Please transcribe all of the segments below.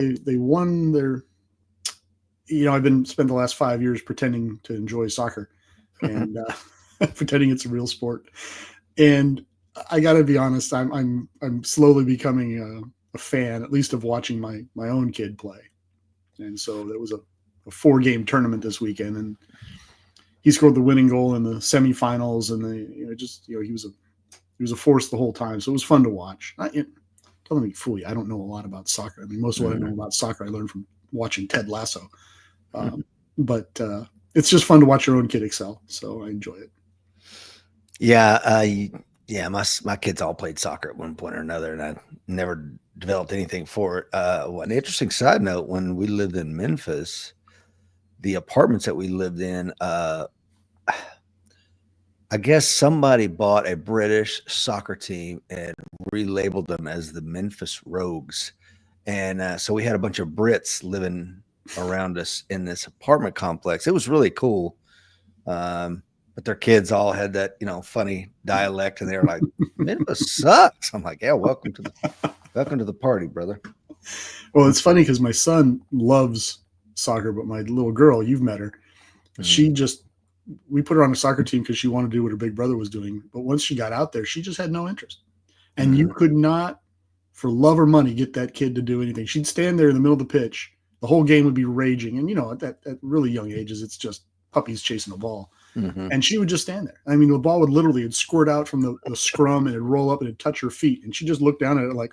they won their. I've been spent the last 5 years pretending to enjoy soccer, and pretending it's a real sport. And I got to be honest, I'm slowly becoming a fan, at least of watching my own kid play. And so there was a 4-game tournament this weekend, and he scored the winning goal in the semifinals, and he was a force the whole time. So it was fun to watch. Don't let me fool you. I don't know a lot about soccer. I mean, most of what I know about soccer I learned from watching Ted Lasso. But it's just fun to watch your own kid excel. So I enjoy it. Yeah. My kids all played soccer at one point or another, and I never developed anything for it. An interesting side note, when we lived in Memphis, the apartments that we lived in, I guess somebody bought a British soccer team and relabeled them as the Memphis Rogues. And so we had a bunch of Brits living around us in this apartment complex. It was really cool. But their kids all had that, funny dialect, and they were like, Memphis sucks. I'm like, yeah, welcome to the party, brother. Well, it's funny because my son loves soccer, but my little girl, you've met her, we put her on a soccer team because she wanted to do what her big brother was doing. But once she got out there, she just had no interest. And you could not, for love or money, get that kid to do anything. She'd stand there in the middle of the pitch. The whole game would be raging. And, at really young ages, it's just puppies chasing a ball. And she would just stand there. I mean, the ball would literally squirt out from the scrum, and it'd roll up and it'd touch her feet. And she just looked down at it like,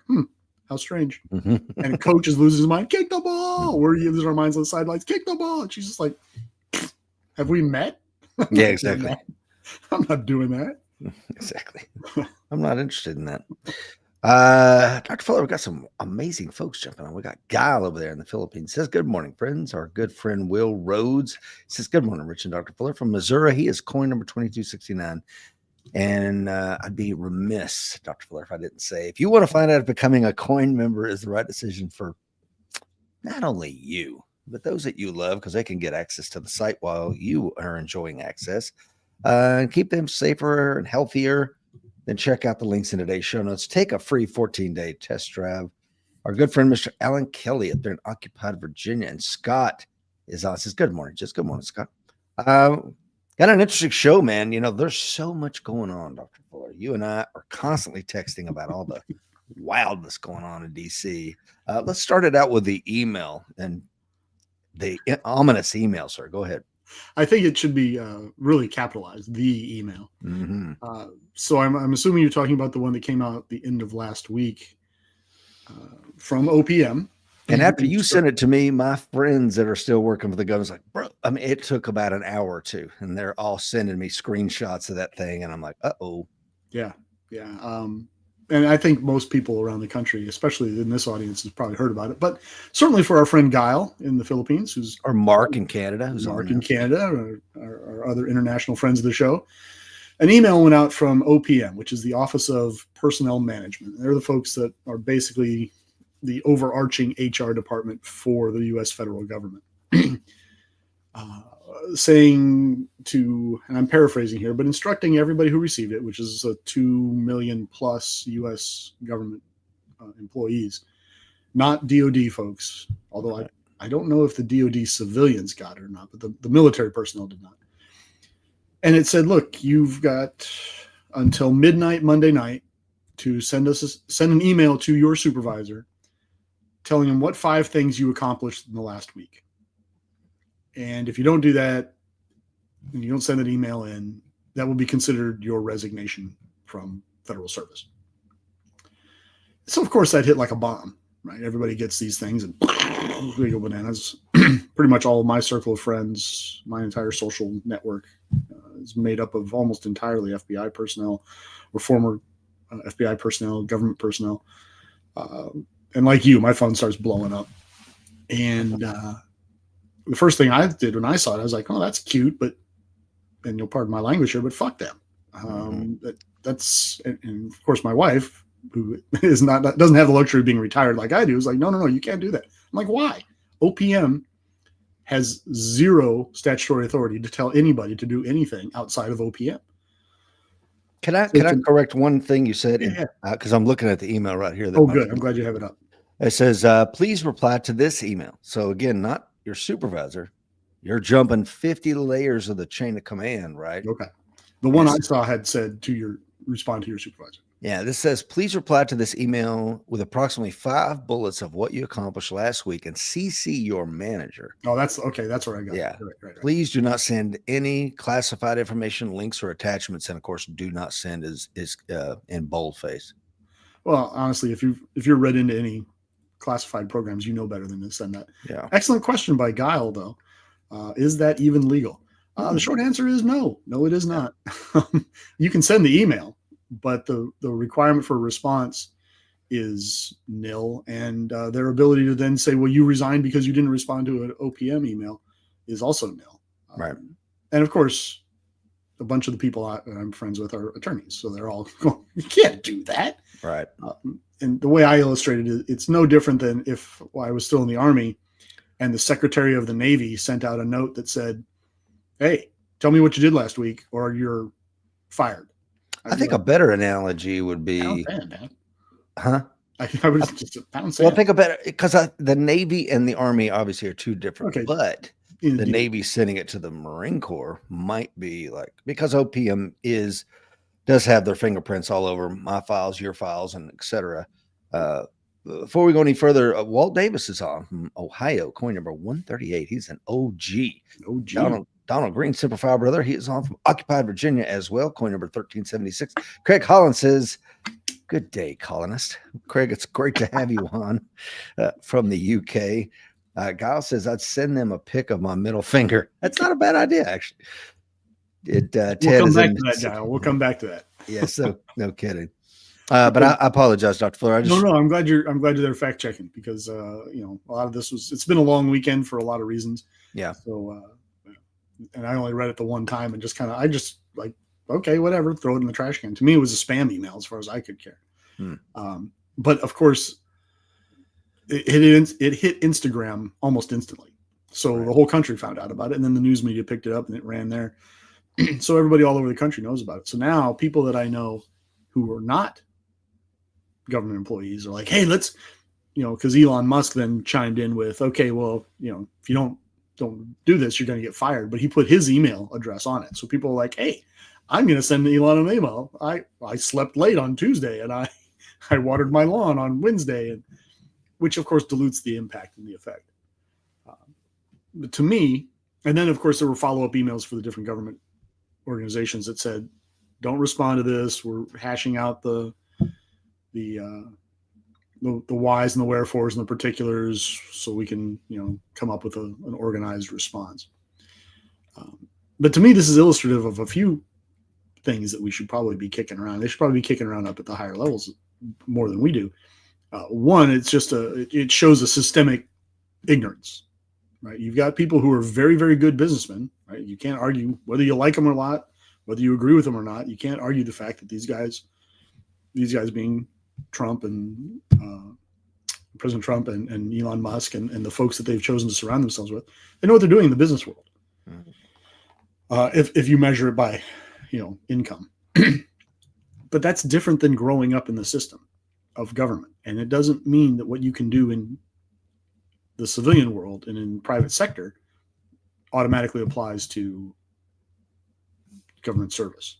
how strange. And the coach is losing his mind. Kick the ball. We're losing our minds on the sidelines. Kick the ball. And she's just like, have we met? Yeah, exactly. I'm not doing that. Exactly. I'm not interested in that. Dr. Fuller, we got some amazing folks jumping on. We got Guile over there in the Philippines. Says, good morning, friends. Our good friend Will Rhodes says, good morning, Rich and Dr. Fuller from Missouri. He is coin number 2269. And I'd be remiss, Dr. Fuller, if I didn't say, if you want to find out if becoming a coin member is the right decision for not only you, but those that you love, because they can get access to the site while you are enjoying access, and keep them safer and healthier, then check out the links in today's show notes. Take a free 14-day test drive. Our good friend, Mr. Alan Kelly up there in occupied Virginia, and Scott is on. Says, good morning. Just good morning, Scott. Got an interesting show, man. There's so much going on, Dr. Fuller. You and I are constantly texting about all the wildness going on in DC. Let's start it out with the email and the ominous email, sir. Go ahead. I think it should be really capitalized, the email. So I'm assuming you're talking about the one that came out at the end of last week from OPM. And after you sent it to me, my friends that are still working for the government was like, bro, I mean, it took about an hour or two, and they're all sending me screenshots of that thing. And I'm like, uh-oh. Yeah. And I think most people around the country, especially in this audience, has probably heard about it. But certainly for our friend Guile in the Philippines, or Mark in Canada, or other international friends of the show, an email went out from OPM, which is the Office of Personnel Management. They're the folks that are basically the overarching HR department for the U.S. federal government. Saying to, and I'm paraphrasing here, but instructing everybody who received it, which is a 2 million plus U.S. government employees, not DOD folks, although I don't know if the DOD civilians got it or not, but the military personnel did not. And it said, look, you've got until midnight Monday night to send an email to your supervisor telling him what 5 things you accomplished in the last week. And if you don't do that, and you don't send that email in, that will be considered your resignation from federal service. So, of course, that hit like a bomb, right? Everybody gets these things and we go bananas. Pretty much all of my circle of friends, my entire social network is made up of almost entirely FBI personnel or former FBI personnel, government personnel. And like you, my phone starts blowing up. And the first thing I did when I saw it, I was like, oh, that's cute, but, and you'll pardon my language here, but fuck them. That's, and of course, my wife, who doesn't have the luxury of being retired like I do, is like, no, you can't do that. I'm like, why? OPM has zero statutory authority to tell anybody to do anything outside of OPM. Can I correct one thing you said? Yeah. Because I'm looking at the email right here. Oh, good. I'm glad you have it up. It says, please reply to this email. So again, not your supervisor. You're jumping 50 layers of the chain of command, right? Okay. The one I saw had said respond to your supervisor. Yeah, this says, please reply to this email with approximately 5 bullets of what you accomplished last week and CC your manager. Oh, that's okay. That's where I got Yeah. it. Right. Please do not send any classified information, links, or attachments. And of course, do not send is in boldface. Well, honestly, if you're read into any classified programs, you know better than to send that. Yeah. Excellent question by Guile, though. Is that even legal? The short answer is no. No, it is not. You can send the email, but the requirement for a response is nil. And their ability to then say, well, you resigned because you didn't respond to an OPM email is also nil. Right. And of course, a bunch of the people that I'm friends with are attorneys. So they're all going, you can't do that. Right. And the way I illustrated it, it's no different than if I was still in the Army and the Secretary of the Navy sent out a note that said, hey, tell me what you did last week or you're fired. I think a better analogy would be, huh? I would just well, think about it because the Navy and the Army obviously are two different, Okay. But the Navy sending it to the Marine Corps might be like, because OPM does have their fingerprints all over my files, your files, and etc. Before we go any further, Walt Davis is on from Ohio, coin number 138. He's an OG. Donald Green, Semper Fi brother. He is on from occupied Virginia as well, coin number 1376. Craig Holland says, good day, colonist. Craig, it's great to have you on from the UK. Guile says, I'd send them a pic of my middle finger. That's not a bad idea, actually. Ted we'll come back to that, Guile. We'll come back to that. Yeah, so no kidding. But I apologize, Dr. Fuller. No, I'm glad you're there fact checking because a lot of this it's been a long weekend for a lot of reasons. Yeah. So and I only read it the one time and I just like, okay, whatever, throw it in the trash can. To me, it was a spam email as far as I could care. But of course, it hit Instagram almost instantly. So the whole country found out about it, and then the news media picked it up and it ran there. So everybody all over the country knows about it. So now people that I know who are not government employees are like, hey, let's, because Elon Musk then chimed in with, okay, well, if you don't do this, you're going to get fired. But he put his email address on it. So people are like, hey, I'm going to send Elon an email. I slept late on Tuesday and I watered my lawn on Wednesday, and which of course dilutes the impact and the effect. But to me, and then of course there were follow-up emails for the different government organizations that said, don't respond to this. We're hashing out the whys and the wherefores and the particulars so we can, come up with an organized response. But to me, this is illustrative of a few things that we should probably be kicking around. They should probably be kicking around up at the higher levels more than we do. One, it's just it shows a systemic ignorance, right? You've got people who are very, very good businessmen, right? You can't argue whether you like them or not, whether you agree with them or not. You can't argue the fact that these guys being Trump and President Trump and Elon Musk and the folks that they've chosen to surround themselves with, they know what they're doing in the business world. If you measure it by, income, but that's different than growing up in the system of government. And it doesn't mean that what you can do in the civilian world and in private sector automatically applies to government service.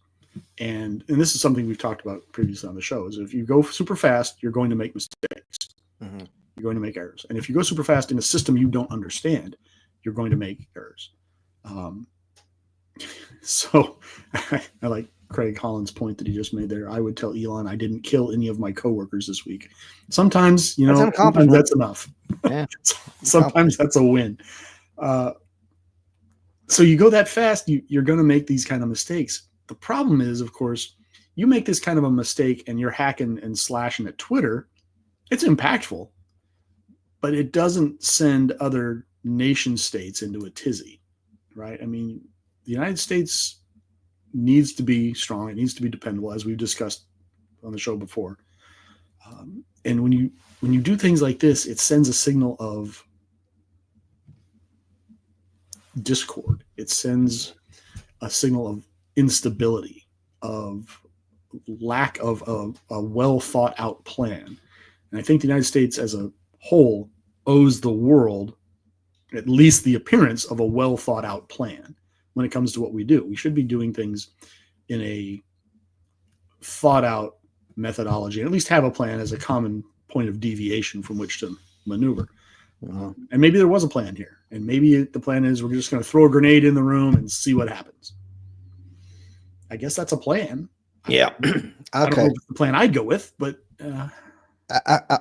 And this is something we've talked about previously on the show, is if you go super fast, you're going to make mistakes. Mm-hmm. You're going to make errors. And if you go super fast in a system you don't understand, you're going to make errors. So I like Craig Holland's point that he just made there. I would tell Elon I didn't kill any of my coworkers this week. Sometimes, sometimes that's enough. Yeah. Sometimes that's a win. So you go that fast, you're going to make these kind of mistakes. The problem is, of course, you make this kind of a mistake and you're hacking and slashing at Twitter. It's impactful, but it doesn't send other nation states into a tizzy, right? I mean, the United States needs to be strong. It needs to be dependable, as we've discussed on the show before. And when you do things like this, it sends a signal of discord. It sends a signal of instability, of lack of a well thought out plan. And I think the United States as a whole owes the world at least the appearance of a well thought out plan when it comes to what we do. We should be doing things in a thought out methodology, and at least have a plan as a common point of deviation from which to maneuver. And maybe there was a plan here, and maybe the plan is we're just going to throw a grenade in the room and see what happens. I guess that's a plan. Yeah. Okay. I don't know if it's the plan I'd go with, but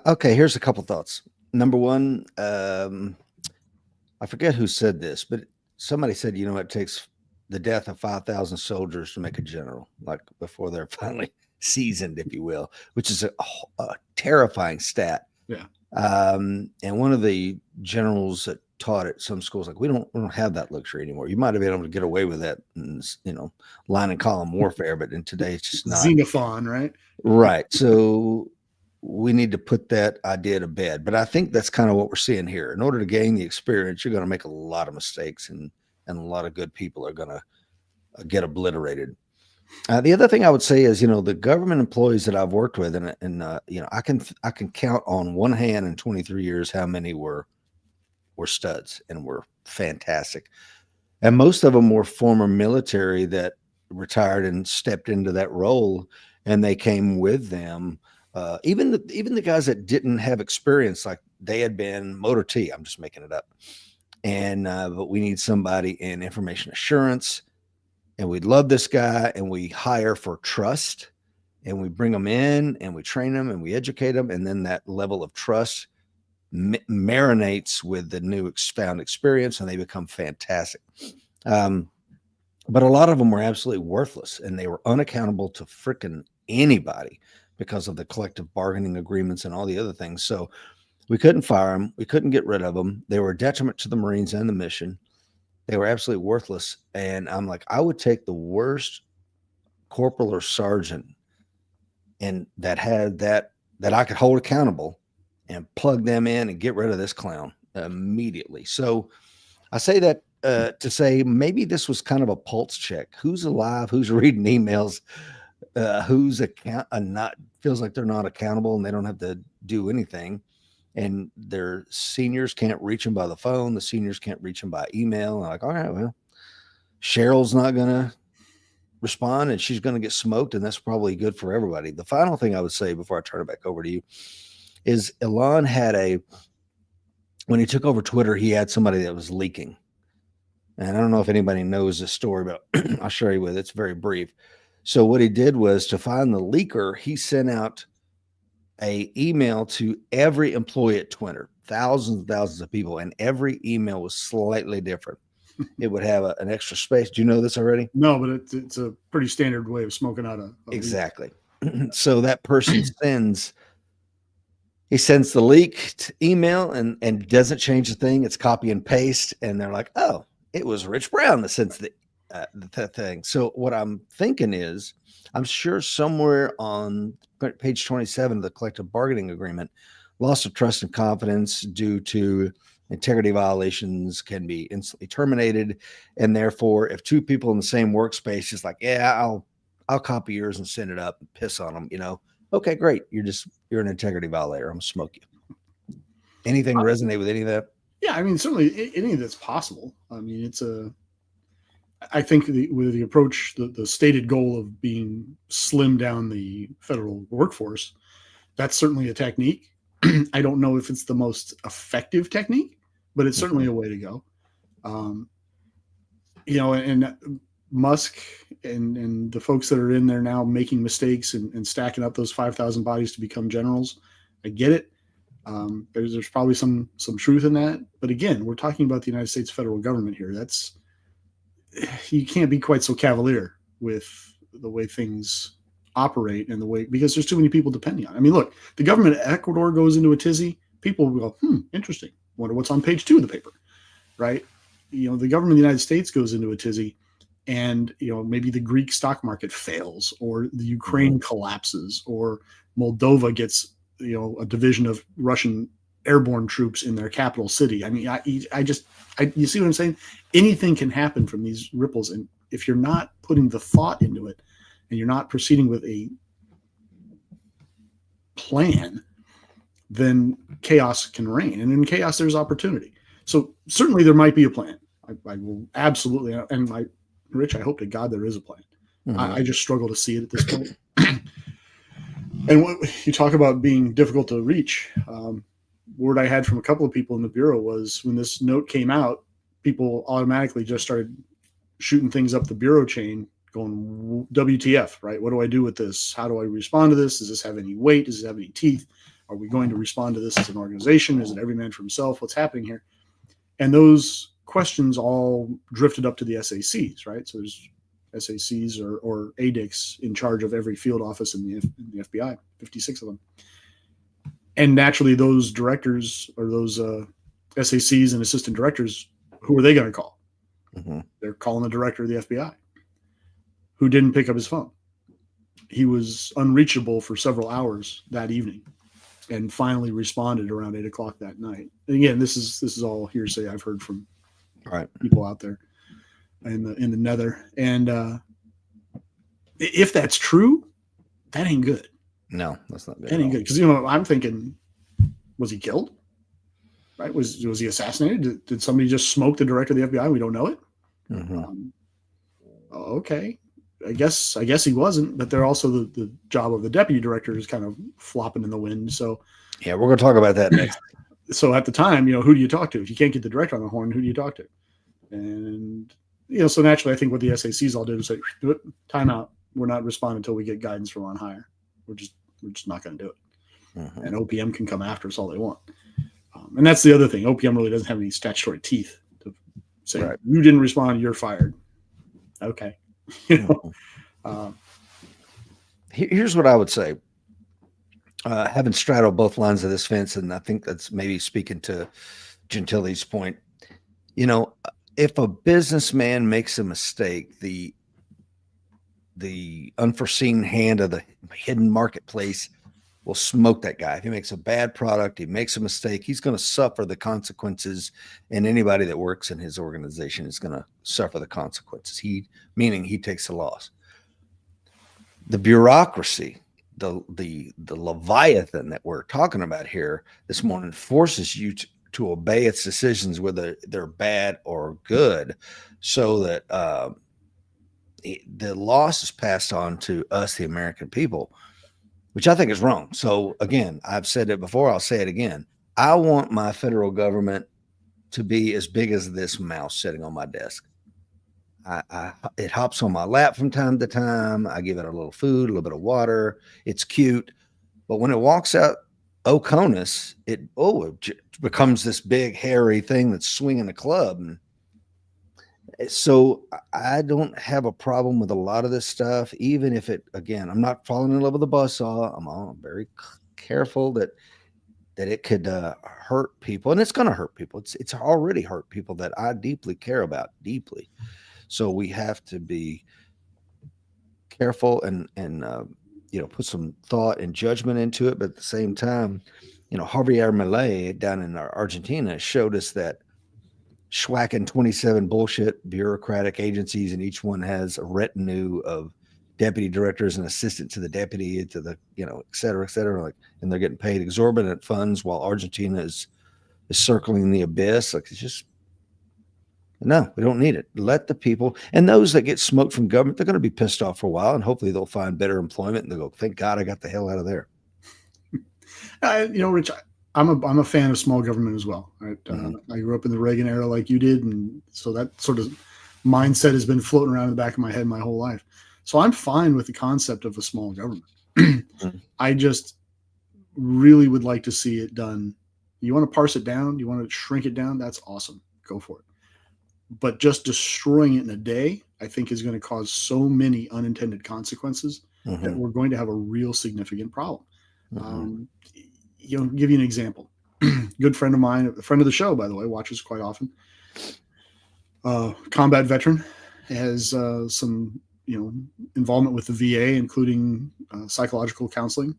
okay. Here's a couple thoughts. Number one, I forget who said this, but somebody said, it takes the death of 5,000 soldiers to make a general, like before they're finally seasoned, if you will, which is a terrifying stat. Yeah. And one of the generals that taught at some schools, like we don't have that luxury anymore. You might have been able to get away with that, line and column warfare, but in today it's just not. Xenophon, right? Right. So we need to put that idea to bed. But I think that's kind of what we're seeing here. In order to gain the experience, you're going to make a lot of mistakes, and a lot of good people are going to get obliterated. The other thing I would say is, the government employees that I've worked with, and I can count on one hand in 23 years how many were studs and were fantastic. And most of them were former military that retired and stepped into that role, and they came with them. Even the guys that didn't have experience, like they had been motor T, I'm just making it up. And but we need somebody in information assurance, and we love this guy, and we hire for trust, and we bring them in, and we train them, and we educate them, and then that level of trust marinates with the new found experience, and they become fantastic. But a lot of them were absolutely worthless, and they were unaccountable to frickin' anybody because of the collective bargaining agreements and all the other things. So we couldn't fire them. We couldn't get rid of them. They were a detriment to the Marines and the mission. They were absolutely worthless. And I'm like, I would take the worst corporal or sergeant and that had that I could hold accountable and plug them in and get rid of this clown immediately. So I say that to say maybe this was kind of a pulse check. Who's alive? Who's reading emails? Who's not feels like they're not accountable and they don't have to do anything. And their seniors can't reach them by the phone. The seniors can't reach them by email. And like, all right, well, Cheryl's not going to respond and she's going to get smoked. And that's probably good for everybody. The final thing I would say before I turn it back over to you is Elon had when he took over Twitter, he had somebody that was leaking. And I don't know if anybody knows this story, but I'll share you with it. It's very brief. So what he did was to find the leaker, he sent out a email to every employee at Twitter, thousands and thousands of people, and every email was slightly different. It would have an extra space. Do you know this already? No, but it's a pretty standard way of smoking out a exactly. So that person sends the leaked email and doesn't change the thing. It's copy and paste, and they're like, oh, it was Rich Brown that sent the thing. So what I'm thinking is, I'm sure somewhere on page 27 of the collective bargaining agreement, loss of trust and confidence due to integrity violations can be instantly terminated. And therefore, if two people in the same workspace is like, yeah, I'll copy yours and send it up and piss on them, okay, great. You're an integrity violator. I'm gonna smoke you. Anything resonate with any of that? Yeah, I mean, certainly any of that's possible. I mean, I think with the approach, the stated goal of being slim down the federal workforce, that's certainly a technique. I don't know if it's the most effective technique, but it's certainly a way to go. And Musk and the folks that are in there now making mistakes and stacking up those 5,000 bodies to become generals, I get it. There's probably some truth in that, but again, we're talking about the United States federal government here. You can't be quite so cavalier with the way things operate and because there's too many people depending on it. I mean, look, the government of Ecuador goes into a tizzy. People will go, interesting. Wonder what's on page 2 of the paper, right? The government of the United States goes into a tizzy and, maybe the Greek stock market fails or the Ukraine collapses or Moldova gets, a division of Russian airborne troops in their capital city. I mean, you see what I'm saying? Anything can happen from these ripples. And if you're not putting the thought into it and you're not proceeding with a plan, then chaos can reign. And in chaos, there's opportunity. So certainly there might be a plan. I will absolutely, and Rich, I hope to God there is a plan. I just struggle to see it at this point. And what you talk about being difficult to reach, word I had from a couple of people in the Bureau was when this note came out, people automatically just started shooting things up the Bureau chain going, WTF, right? What do I do with this? How do I respond to this? Does this have any weight? Does it have any teeth? Are we going to respond to this as an organization? Is it every man for himself? What's happening here? And those questions all drifted up to the SACs, right? So there's SACs or ADICs in charge of every field office in the FBI, 56 of them. And naturally, those directors or those SACs and assistant directors, who are they going to call? They're calling the director of the FBI, who didn't pick up his phone. He was unreachable for several hours that evening, and finally responded around 8 o'clock that night. And again, this is all hearsay I've heard from people out there in the nether. And if that's true, that ain't good. No, that's not good. That ain't good, because I'm thinking, was he killed? Right? Was he assassinated? Did somebody just smoke the director of the FBI? We don't know it. Okay, I guess he wasn't, but they're also the job of the deputy director is kind of flopping in the wind. So yeah, we're going to talk about that next. So at the time, who do you talk to? If you can't get the director on the horn, who do you talk to? And so naturally, I think what the SACs all did was say, time out. We're not responding until we get guidance from on higher. We're just not going to do it. And OPM can come after us all they want. And that's the other thing. OPM really doesn't have any statutory teeth to say, you didn't respond, you're fired. Okay. Here's what I would say. Having straddled both lines of this fence, and I think that's maybe speaking to Gentili's point, if a businessman makes a mistake, the unforeseen hand of the hidden marketplace will smoke that guy. If he makes a bad product, he makes a mistake, he's going to suffer the consequences, and anybody that works in his organization is going to suffer the consequences. Meaning he takes the loss. The bureaucracy, the Leviathan that we're talking about here this morning, forces you to obey its decisions, whether they're bad or good, so that the loss is passed on to us, the American people, which I think is wrong. So again, I've said it before, I'll say it again. I want my federal government to be as big as this mouse sitting on my desk. It hops on my lap from time to time. I give it a little food, a little bit of water. It's cute. But when it walks out Oconus, it becomes this big, hairy thing that's swinging a club. And so I don't have a problem with a lot of this stuff, even if again, I'm not falling in love with the buzzsaw. I'm very careful that it could hurt people, and it's going to hurt people. It's already hurt people that I deeply care about, deeply. So we have to be careful and put some thought and judgment into it. But at the same time, Javier Milei down in Argentina showed us that schwacking 27 bullshit bureaucratic agencies, and each one has a retinue of deputy directors and assistant to the deputy, to the, et cetera, and they're getting paid exorbitant funds while Argentina is circling the abyss. It's just, no, we don't need it. Let the people, and those that get smoked from government, they're going to be pissed off for a while, and hopefully they'll find better employment, and they'll go, thank God I got the hell out of there. Rich, I'm a fan of small government as well. Right? I grew up in the Reagan era like you did, and so that sort of mindset has been floating around in the back of my head my whole life. So I'm fine with the concept of a small government. I just really would like to see it done. You want to parse it down? You want to shrink it down? That's awesome. Go for it. But just destroying it in a day, I think, is going to cause so many unintended consequences that we're going to have a real significant problem. Give you an example. Good friend of mine, a friend of the show, by the way, watches quite often. Combat veteran, has some involvement with the VA, including psychological counseling.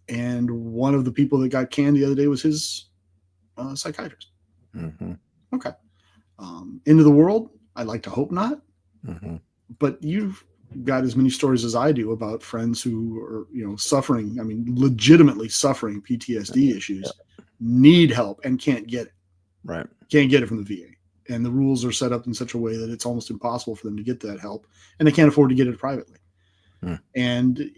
And one of the people that got canned the other day was his psychiatrist. Okay. Into the world, I'd like to hope not. But got as many stories as I do about friends who are, suffering. I mean, legitimately suffering PTSD issues, need help and can't get it. Right. Can't get it from the VA. And the rules are set up in such a way that it's almost impossible for them to get that help, and they can't afford to get it privately. And,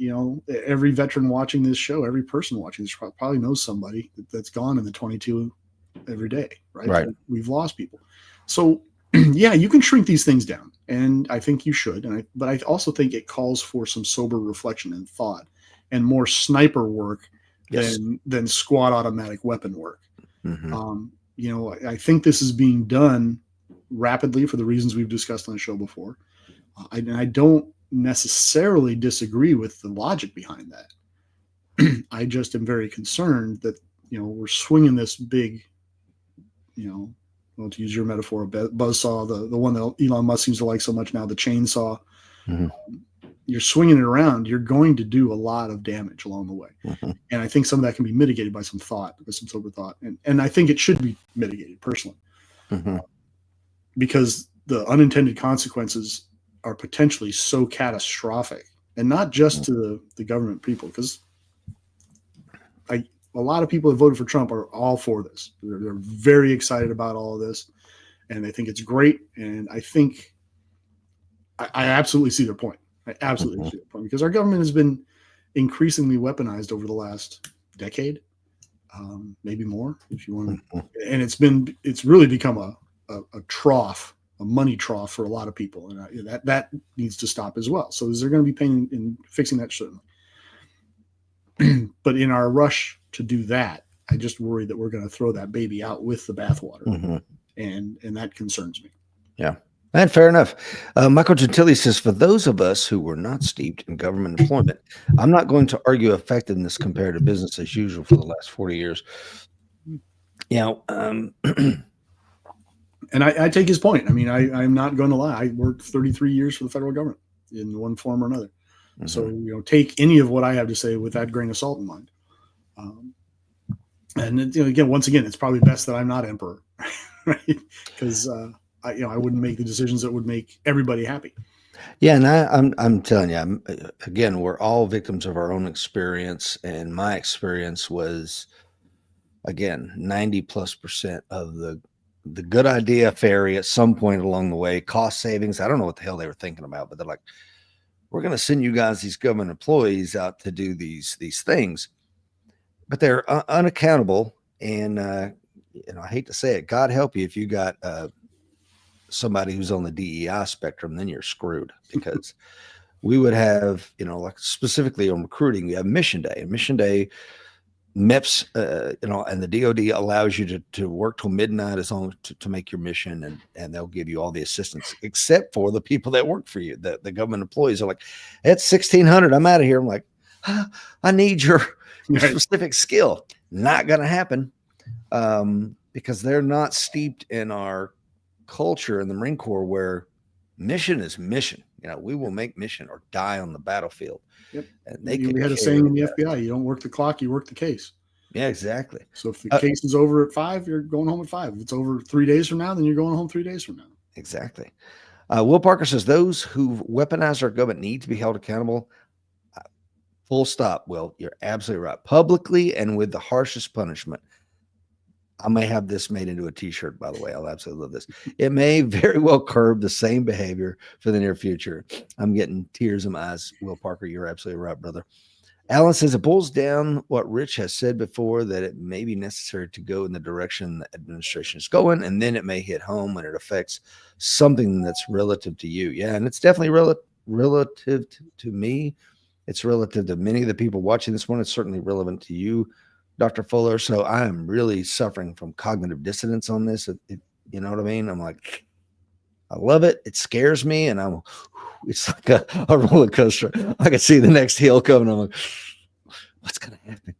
every veteran watching this show, every person watching this probably knows somebody that's gone in the 22 every day, right? Right. We've lost people. So, yeah, you can shrink these things down, and I think you should. But I also think it calls for some sober reflection and thought, and more sniper work than squad automatic weapon work. I think this is being done rapidly for the reasons we've discussed on the show before. And I don't necessarily disagree with the logic behind that. I just am very concerned that, we're swinging this big, well, to use your metaphor, a buzzsaw, the one that Elon Musk seems to like so much now, the chainsaw. You're swinging it around, you're going to do a lot of damage along the way. And I think some of that can be mitigated by some thought, by some sober thought. And I think it should be mitigated personally, because the unintended consequences are potentially so catastrophic, and not just to the government people, because a lot of people that voted for Trump are all for this. They're very excited about all of this, and they think it's great. And I think I absolutely see their point. I absolutely see their point, because our government has been increasingly weaponized over the last decade, maybe more, if you want. And it's really become a trough, a money trough for a lot of people, and that needs to stop as well. So is there going to be pain in fixing that? Certainly. But in our rush to do that, I just worry that we're going to throw that baby out with the bathwater, and that concerns me. Yeah. And fair enough. Michael Gentili says, for those of us who were not steeped in government employment, I'm not going to argue effectiveness compared to business as usual for the last 40 years. And I take his point. I mean, I'm not going to lie. I worked 33 years for the federal government in one form or another. So, take any of what I have to say with that grain of salt in mind. And once again, it's probably best that I'm not emperor, right? Because I wouldn't make the decisions that would make everybody happy. Yeah, and I'm telling you, again, we're all victims of our own experience, and my experience was, again, 90+% of the good idea fairy at some point along the way, cost savings. I don't know what the hell they were thinking about, but they're like, we're going to send you guys, these government employees, out to do these things, but they're unaccountable. And I hate to say it, God help you if you got somebody who's on the DEI spectrum, then you're screwed, because we would have, like specifically on recruiting, we have mission day, and mission day MEPS, and the DOD allows you to work till midnight as long to make your mission, and they'll give you all the assistance except for the people that work for you. The government employees are like, it's 1,600, I'm out of here. I'm like, I need your specific skill. Not going to happen, because they're not steeped in our culture in the Marine Corps, where mission is mission. We will make mission or die on the battlefield. Yep. And we had a saying in the FBI: you don't work the clock, you work the case. Yeah, exactly. So if the case is over at 5, you're going home at 5. If it's over 3 days from now, then you're going home 3 days from now. Exactly. Will Parker says, those who weaponize our government need to be held accountable. Full stop. Well, you're absolutely right. Publicly and with the harshest punishment. I may have this made into a t-shirt, by the way. I'll absolutely love this. It may very well curb the same behavior for the near future. I'm getting tears in my eyes. Will Parker, you're absolutely right, brother. Alan says, it boils down what Rich has said before, that it may be necessary to go in the direction the administration is going, and then it may hit home when it affects something that's relative to you. Yeah, and it's definitely relative to me. It's relative to many of the people watching this one. It's certainly relevant to you, Dr. Fuller. So I am really suffering from cognitive dissonance on this. You know what I mean? I'm like, I love it. It scares me. And it's like a roller coaster. I can see the next hill coming. I'm like, what's going to happen?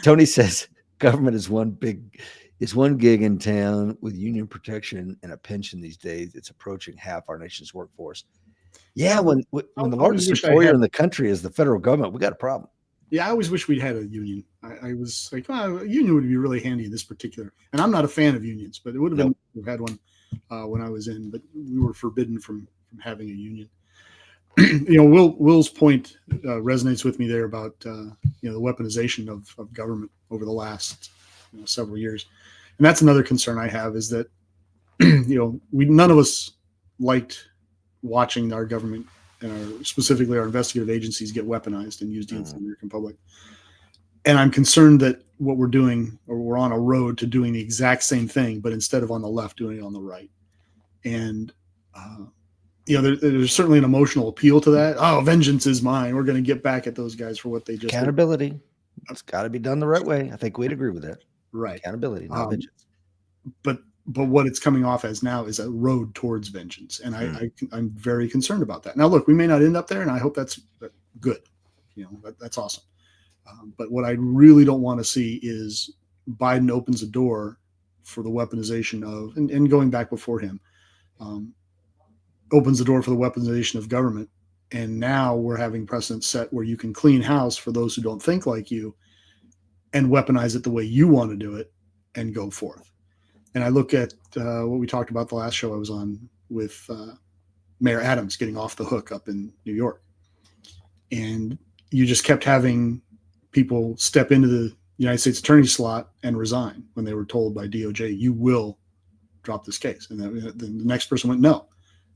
Tony says government is one gig in town with union protection and a pension these days. It's approaching half our nation's workforce. Yeah. When the largest employer in the country is the federal government, we got a problem. Yeah, I always wish we'd had a union. I was like, a union would be really handy in this particular. And I'm not a fan of unions, but it would have been nice to have had one when I was in. But we were forbidden from having a union. Will's point resonates with me there about the weaponization of government over the last several years, and that's another concern I have is that none of us liked watching our government and specifically our investigative agencies get weaponized and used against the American public. And I'm concerned that what we're doing, or we're on a road to doing the exact same thing, but instead of on the left, doing it on the right. And there's certainly an emotional appeal to that. Oh, vengeance is mine. We're going to get back at those guys for what they just accountability. Did. It's got to be done the right way. I think we'd agree with that. Right. Accountability, not vengeance. But what it's coming off as now is a road towards vengeance, and I'm very concerned about that. Now, look, we may not end up there, and I hope that's good. That's awesome. But what I really don't want to see is Biden opens a door for the weaponization of, and going back before him, opens the door for the weaponization of government. And now we're having precedent set where you can clean house for those who don't think like you and weaponize it the way you want to do it and go forth. And I look at what we talked about the last show I was on with Mayor Adams getting off the hook up in New York. And you just kept having people step into the United States attorney slot and resign when they were told by DOJ, you will drop this case. And then the next person went, no.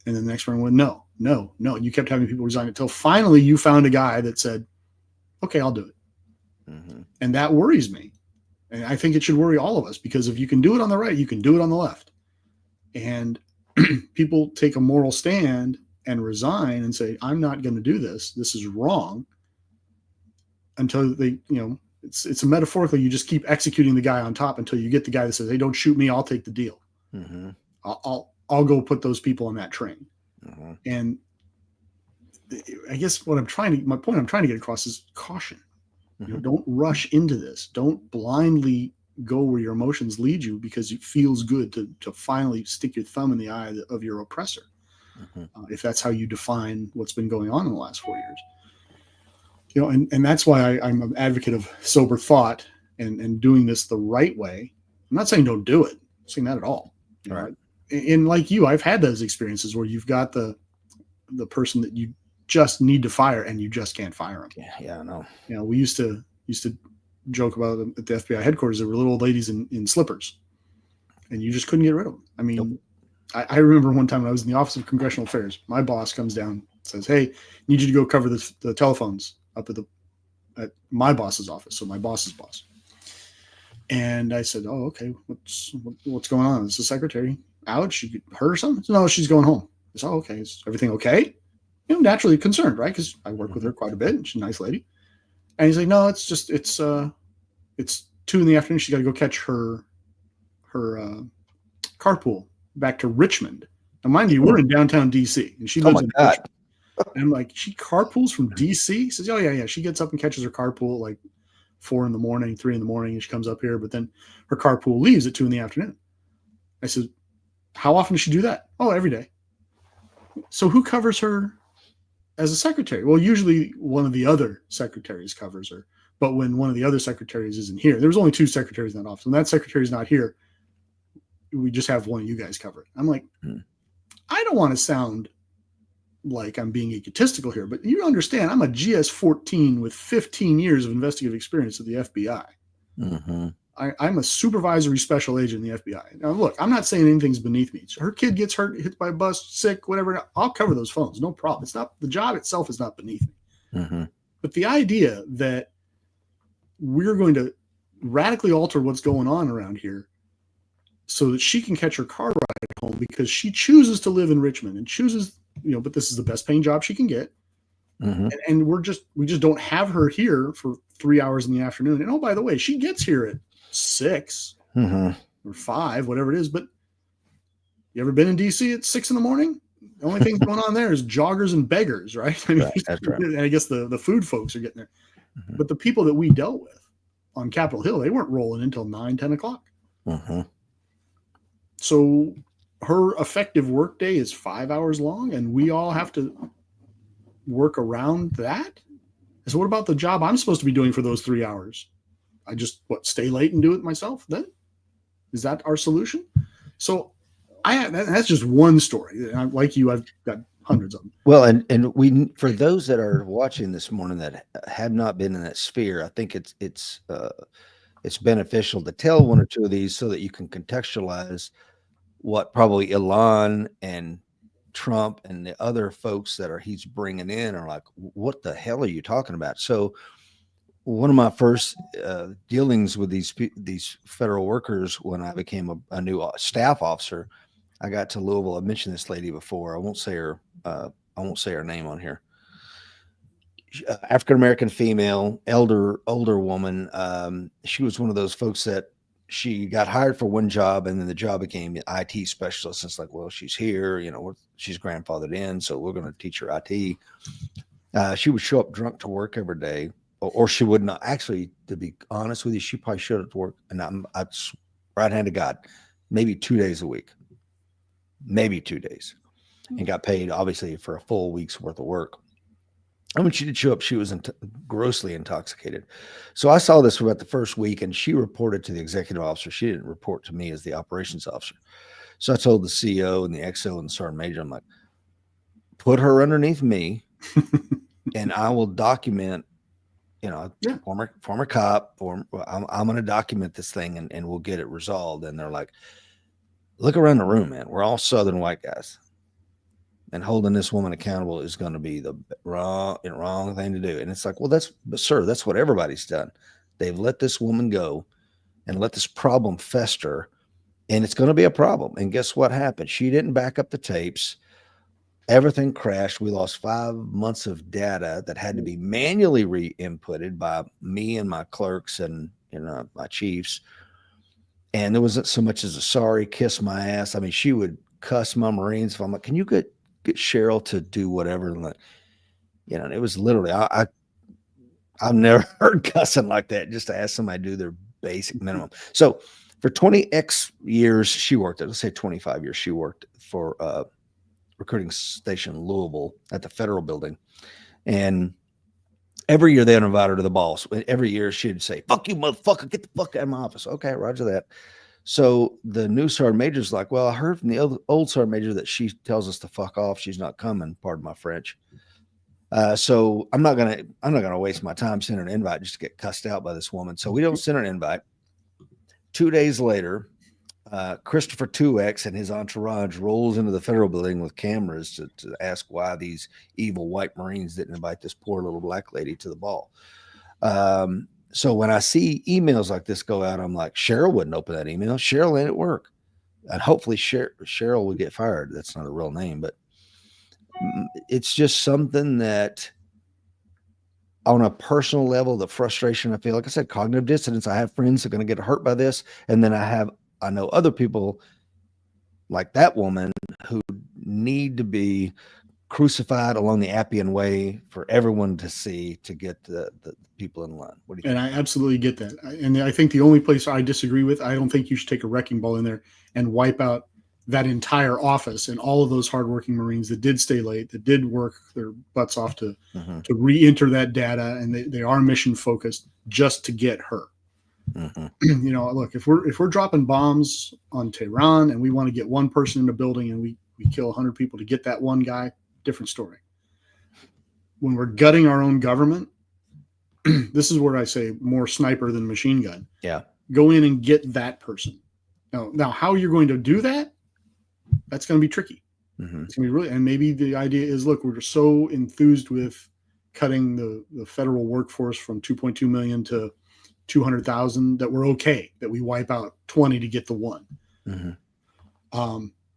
And then the next person went, no. And you kept having people resign until finally you found a guy that said, okay, I'll do it. Mm-hmm. And that worries me. And I think it should worry all of us, because if you can do it on the right, you can do it on the left. And people take a moral stand and resign and say, I'm not going to do this. This is wrong. Until they, it's a metaphorically, you just keep executing the guy on top until you get the guy that says, hey, don't shoot me. I'll take the deal. Mm-hmm. I'll go put those people on that train. Mm-hmm. And I guess my point I'm trying to get across is caution. Mm-hmm. Don't rush into this. Don't blindly go where your emotions lead you because it feels good to finally stick your thumb in the eye of your oppressor. Mm-hmm. If that's how you define what's been going on in the last 4 years. And that's why I'm an advocate of sober thought and doing this the right way. I'm not saying don't do it. I'm saying that at all. Right. And like you, I've had those experiences where you've got the person that you just need to fire and you just can't fire them. Yeah, I know. We used to joke about them at the FBI headquarters. There were little old ladies in slippers, and you just couldn't get rid of them. I mean, nope. I remember one time when I was in the Office of Congressional Affairs, my boss comes down and says, hey, I need you to go cover the telephones up at my boss's office. So my boss's boss. And I said, oh, okay. What's going on? Is the secretary out? She hurt or something? Said, no, she's going home. I said, oh, okay. Is everything okay? Naturally concerned, right? Because I work with her quite a bit and she's a nice lady. And he's like, no, it's 2 PM. She's got to go catch her carpool back to Richmond. Now, mind you, we're in downtown DC and she lives in Richmond. And I'm like, she carpools from DC? He says, oh, yeah. She gets up and catches her carpool like 4 AM, 3 AM, and she comes up here, but then her carpool leaves at 2 PM. I said, how often does she do that? Oh, every day. So who covers her as a secretary? Well, usually one of the other secretaries covers her, but when one of the other secretaries isn't here, there's only 2 secretaries in that office. When that secretary's not here, we just have one of you guys cover it. I'm like, I don't want to sound like I'm being egotistical here, but you understand I'm a GS-14 with 15 years of investigative experience at the FBI. Mm-hmm. I'm a supervisory special agent in the FBI. Now, look, I'm not saying anything's beneath me. Her kid gets hit by a bus, sick, whatever. I'll cover those phones. No problem. It's not, the job itself is not beneath me. Mm-hmm. But the idea that we're going to radically alter what's going on around here so that she can catch her car ride home because she chooses to live in Richmond and chooses, but this is the best paying job she can get. Mm-hmm. And we just don't have her here for 3 hours in the afternoon. And oh, by the way, she gets here at 6 or 5, whatever it is. But you ever been in DC at 6 AM? The only thing going on there is joggers and beggars, right? I mean, right, that's right. And I guess the food folks are getting there. Mm-hmm. But the people that we dealt with on Capitol Hill, they weren't rolling until 9, 10 o'clock. Mm-hmm. So her effective workday is 5 hours long, and we all have to work around that. So what about the job I'm supposed to be doing for those 3 hours? I just stay late and do it myself then? Is that our solution? So that's just one story. Like you, I've got hundreds of them. Well, and we, for those that are watching this morning that have not been in that sphere, I think it's beneficial to tell one or two of these so that you can contextualize what probably Elon and Trump and the other folks that he's bringing in are like, what the hell are you talking about? So one of my first dealings with these federal workers when I became a new staff officer, I got to Louisville. I mentioned this lady before. I won't say her name on here. African American female, older woman. She was one of those folks that she got hired for one job, and then the job became an IT specialist. It's like, well, she's here, she's grandfathered in, so we're going to teach her IT. She would show up drunk to work every day, or she would not. Actually, to be honest with you, she probably showed up to work, and I'm right hand to God, maybe 2 days a week, maybe 2 days, and got paid obviously for a full week's worth of work. And when she did show up, she was grossly intoxicated. So I saw this for about the first week, and she reported to the executive officer. She didn't report to me as the operations officer. So I told the CEO and the XO and the sergeant major, I'm like, put her underneath me, and I will document, former cop, I'm going to document this thing, and we'll get it resolved. And they're like, look around the room, man. We're all Southern white guys. And holding this woman accountable is going to be the wrong thing to do. And it's like, but sir, that's what everybody's done. They've let this woman go and let this problem fester, and it's going to be a problem. And guess what happened? She didn't back up the tapes. Everything crashed. We lost 5 months of data that had to be manually re-inputted by me and my clerks and my chiefs. And there wasn't so much as a sorry, kiss my ass. I mean, she would cuss my Marines. If I'm like, can you get Cheryl to do whatever? And and it was literally, I've never heard cussing like that, just to ask somebody to do their basic minimum. So for 20x years, she worked let's say 25 years, she worked for recruiting station Louisville at the federal building. And every year they would invite her to the balls. Every year she'd say, fuck you, motherfucker, get the fuck out of my office. Okay, roger that. So the new sergeant major's like, well, I heard from the old sergeant major that she tells us to fuck off. She's not coming. Pardon my French. So I'm not gonna waste my time sending an invite just to get cussed out by this woman. So we don't send her an invite. 2 days later, Christopher 2X and his entourage rolls into the federal building with cameras to ask why these evil white Marines didn't invite this poor little black lady to the ball. So when I see emails like this go out, I'm like, Cheryl wouldn't open that email. Cheryl ain't at work. And hopefully Cheryl would get fired. That's not a real name, but it's just something that on a personal level, the frustration I feel, like I said, cognitive dissonance. I have friends that are going to get hurt by this. And then I know other people like that woman who need to be crucified along the Appian way for everyone to see, to get the people in line. What do you think? And I absolutely get that. And I think the only place I disagree with, I don't think you should take a wrecking ball in there and wipe out that entire office and all of those hardworking Marines that did stay late, that did work their butts off to re-enter that data, and they are mission focused just to get her. Look, if we're dropping bombs on Tehran and we want to get one person in a building and we kill 100 people to get that one guy, different story. When we're gutting our own government, this is where I say more sniper than machine gun. Yeah. Go in and get that person. Now how you're going to do that, that's going to be tricky. It's going to be really, and maybe the idea is, look, we're just so enthused with cutting the federal workforce from 2.2 million to 200,000 that we're okay, that we wipe out 20 to get the one. And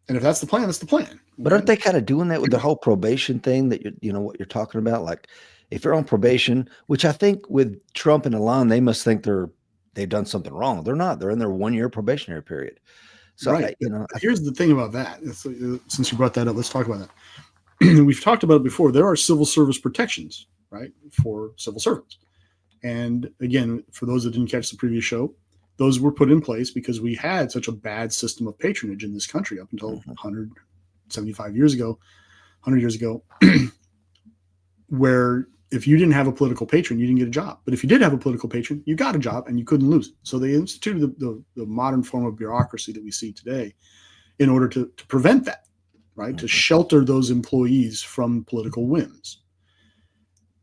if that's the plan, that's the plan. But aren't they kind of doing that with the whole probation thing that what you're talking about? Like if you're on probation, which I think with Trump and Elon, they must think they've done something wrong. They're not. They're in their 1 year probationary period. So, right. Here's the thing about that. Since you brought that up, let's talk about that. We've talked about it before. There are civil service protections, right, for civil servants. And again, for those that didn't catch the previous show, those were put in place because we had such a bad system of patronage in this country up until 175 years ago, 100 years ago, where if you didn't have a political patron, you didn't get a job. But if you did have a political patron, you got a job and you couldn't lose it. So they instituted the modern form of bureaucracy that we see today in order to prevent that, right? To shelter those employees from political whims.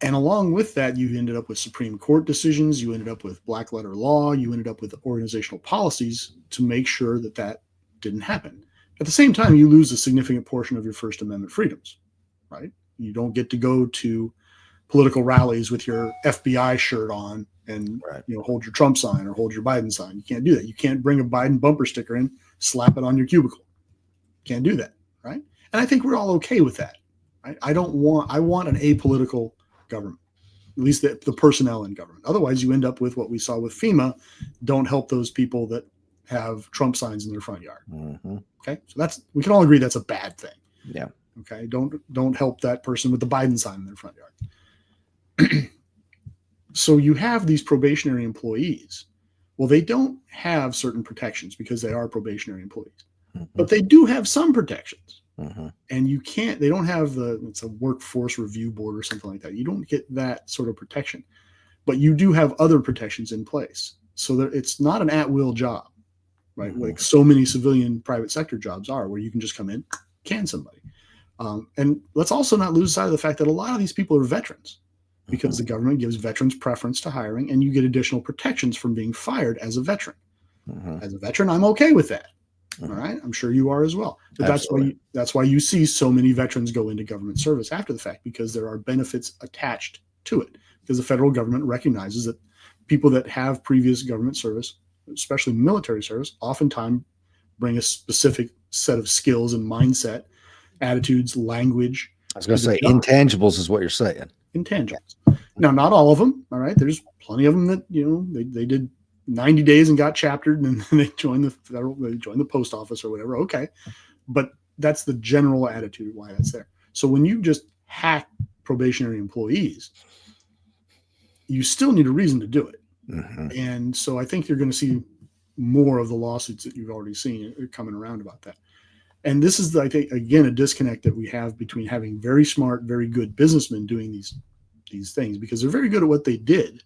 And along with that, you ended up with Supreme Court decisions, you ended up with black letter law, you ended up with organizational policies to make sure that that didn't happen. At the same time, you lose a significant portion of your First Amendment freedoms, right? You don't get to go to political rallies with your FBI shirt on and hold your Trump sign or hold your Biden sign. You can't do that. You can't bring a Biden bumper sticker in, slap it on your cubicle. You can't do that, right? And I think we're all okay with that. Right? I want an apolitical government, at least the personnel in government. Otherwise, you end up with what we saw with FEMA. Don't help those people that have Trump signs in their front yard. Okay, so we can all agree that's a bad thing. Yeah. Okay, don't help that person with the Biden sign in their front yard. So you have these probationary employees. Well, they don't have certain protections because they are probationary employees, but they do have some protections. And they don't have it's a workforce review board or something like that. You don't get that sort of protection, but you do have other protections in place. So that it's not an at-will job, right? Like so many civilian private sector jobs are, where you can just come in, can somebody. And let's also not lose sight of the fact that a lot of these people are veterans, because the government gives veterans preference to hiring, and you get additional protections from being fired as a veteran. As a veteran, I'm okay with that. All right. I'm sure you are as well. But that's why you see so many veterans go into government service after the fact, because there are benefits attached to it, because the federal government recognizes that people that have previous government service, especially military service, oftentimes bring a specific set of skills and mindset, attitudes, language. I was going to say intangibles is what you're saying. Intangibles. Now, not all of them. All right. There's plenty of them that, they did 90 days and got chaptered, and then they joined the post office or whatever. Okay. But that's the general attitude why that's there. So when you just hack probationary employees, you still need a reason to do it. And so I think you're going to see more of the lawsuits that you've already seen coming around about that. And this is, I think, again, a disconnect that we have between having very smart, very good businessmen doing these things, because they're very good at what they did,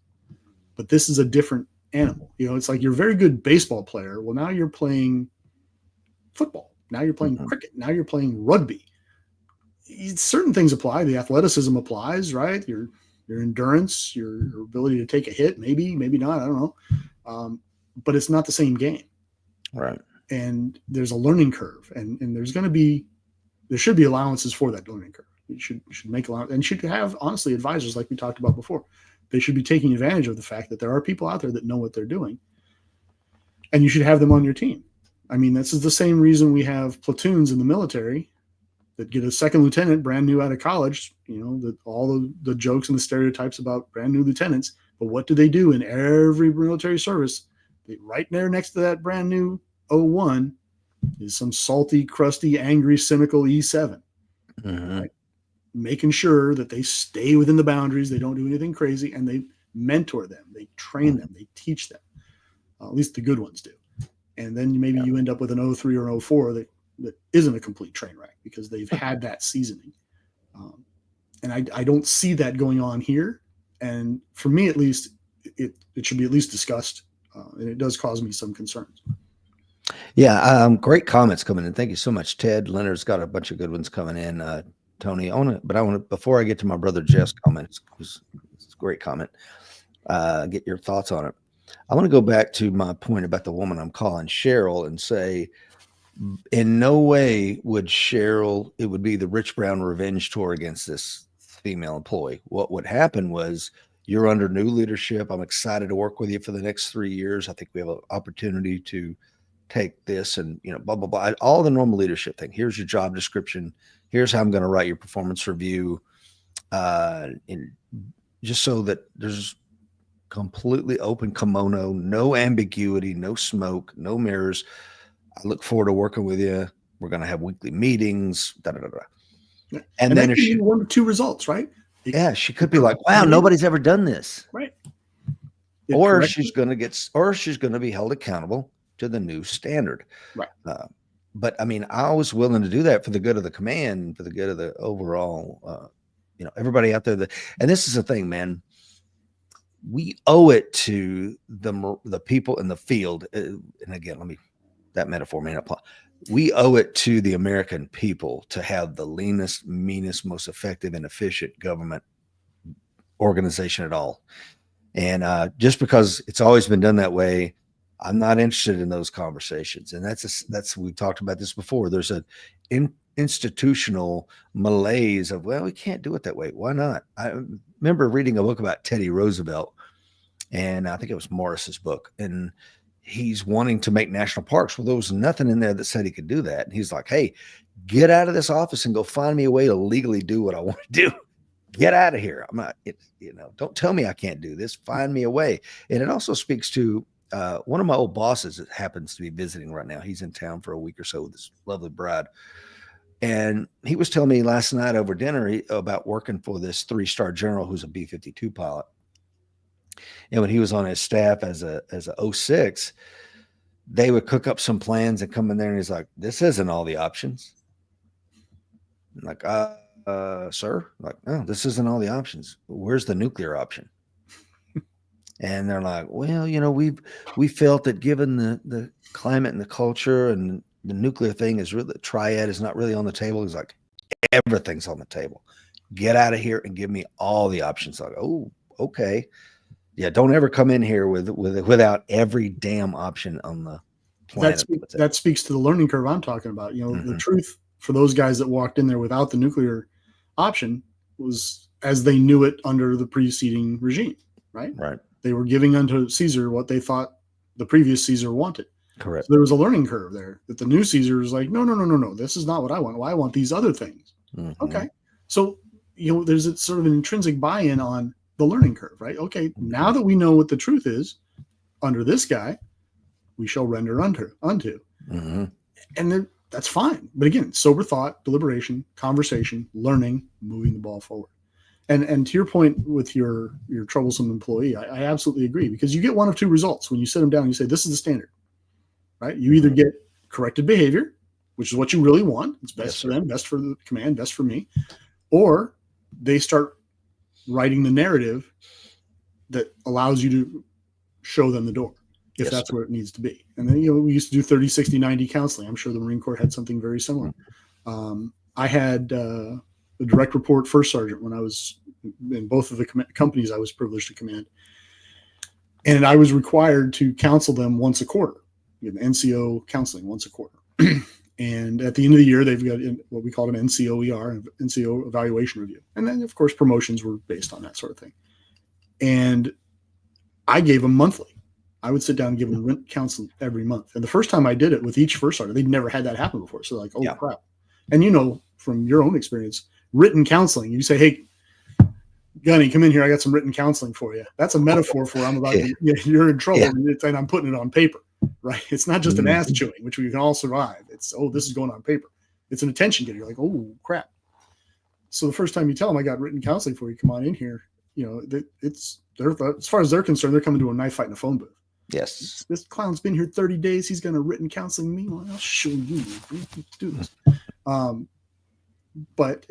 but this is a different animal. It's like you're a very good baseball player. Well, now you're playing football. Now you're playing cricket. Now you're playing rugby. Certain things apply. The athleticism applies, right? Your endurance, your ability to take a hit, maybe not. I don't know. But it's not the same game. Right. And there's a learning curve, and there should be allowances for that learning curve. You should make allowance, and you should have, honestly, advisors like we talked about before. They should be taking advantage of the fact that there are people out there that know what they're doing, and you should have them on your team. I mean, this is the same reason we have platoons in the military that get a second lieutenant brand new out of college, all the jokes and the stereotypes about brand new lieutenants. But what do they do in every military service? Right there next to that brand new 01 is some salty, crusty, angry, cynical E7. Right? Making sure that they stay within the boundaries, they don't do anything crazy, and they mentor them, they train them, they teach them. At least the good ones do. And then maybe you end up with an 03 or an 04 that isn't a complete train wreck, because they've had that seasoning. And I don't see that going on here. And for me, at least, it should be at least discussed. And it does cause me some concerns. Yeah. Great comments coming in. Thank you so much, Ted. Leonard's got a bunch of good ones coming in. Tony, I want to, before I get to my brother Jeff's comment, it's a great comment, get your thoughts on it. I want to go back to my point about the woman I'm calling Cheryl and say, in no way would Cheryl, it would be the Rich Brown revenge tour against this female employee. What would happen was, you're under new leadership. I'm excited to work with you for the next 3 years. I think we have an opportunity to take this and, blah, blah, blah. All the normal leadership thing. Here's your job description. Here's how I'm going to write your performance review. And just so that there's completely open kimono, no ambiguity, no smoke, no mirrors. I look forward to working with you. We're going to have weekly meetings, da, da, da, da. And then if one or two results, right? Yeah, she could be like, wow, nobody's ever done this. Right. Or she's going to be held accountable to the new standard. Right. But I mean, I was willing to do that for the good of the command, for the good of the overall, everybody out there. And this is the thing, man, we owe it to the people in the field. And again, that metaphor may not apply. we owe it to the American people to have the leanest, meanest, most effective and efficient government organization at all. And just because it's always been done that way, I'm not interested in those conversations. And that's we talked about this before. There's a institutional malaise of, well, we can't do it that way. Why not? I remember reading a book about Teddy Roosevelt, and I think it was Morris's book, and he's wanting to make national parks. Well, there was nothing in there that said he could do that. And he's like, hey, get out of this office and go find me a way to legally do what I want to do. Get out of here. I'm not, don't tell me I can't do this. Find me a way. And it also speaks to one of my old bosses that happens to be visiting right now. He's in town for a week or so with his lovely bride. And he was telling me last night over dinner about working for this 3-star general who's a B-52 pilot. And when he was on his staff as a 06, they would cook up some plans and come in there and he's like, this isn't all the options. I'm like, sir, like, no, this isn't all the options. Where's the nuclear option? And they're like, well, we felt that given the climate and the culture and the nuclear thing is really, the triad is not really on the table. He's like, everything's on the table. Get out of here and give me all the options. Like, oh, okay. Yeah, don't ever come in here without every damn option on the planet. That speaks to the learning curve I'm talking about. The truth for those guys that walked in there without the nuclear option was as they knew it under the preceding regime, right? Right. They were giving unto Caesar what they thought the previous Caesar wanted. Correct. So there was a learning curve there that the new Caesar was like, no. This is not what I want. Well, I want these other things. Mm-hmm. Okay. So, there's a sort of an intrinsic buy-in on the learning curve, right? Okay. Now that we know what the truth is under this guy, we shall render unto. Mm-hmm. And then that's fine. But again, sober thought, deliberation, conversation, learning, moving the ball forward. And to your point with your troublesome employee, I absolutely agree, because you get one of two results when you sit them down and you say, this is the standard, right? You either get corrected behavior, which is what you really want. It's best for them, best for the command, best for me. Or they start writing the narrative that allows you to show them the door, if that's where it needs to be. And then, we used to do 30, 60, 90 counseling. I'm sure the Marine Corps had something very similar. I had a direct report first sergeant when I was in both of the companies I was privileged to command. And I was required to counsel them once a quarter. You have NCO counseling once a quarter. And at the end of the year, they've got what we call an NCOER, an NCO evaluation review. And then, of course, promotions were based on that sort of thing. And I gave them monthly. I would sit down and give them written counseling every month. And the first time I did it with each first sergeant, they'd never had that happen before. So they're like, oh, crap. And from your own experience, written counseling, you say, hey, Gunny, come in here. I got some written counseling for you. That's a metaphor for I'm about to, you're in trouble and I'm putting it on paper, right? It's not just an ass chewing, which we can all survive. It's, this is going on paper. It's an attention getter. You're like, oh, crap. So the first time you tell them I got written counseling for you, come on in here. It's as far as they're concerned, they're coming to a knife fight in a phone booth. Yes. This clown's been here 30 days. He's going to written counseling me. Well, I'll show you. Let's do this. And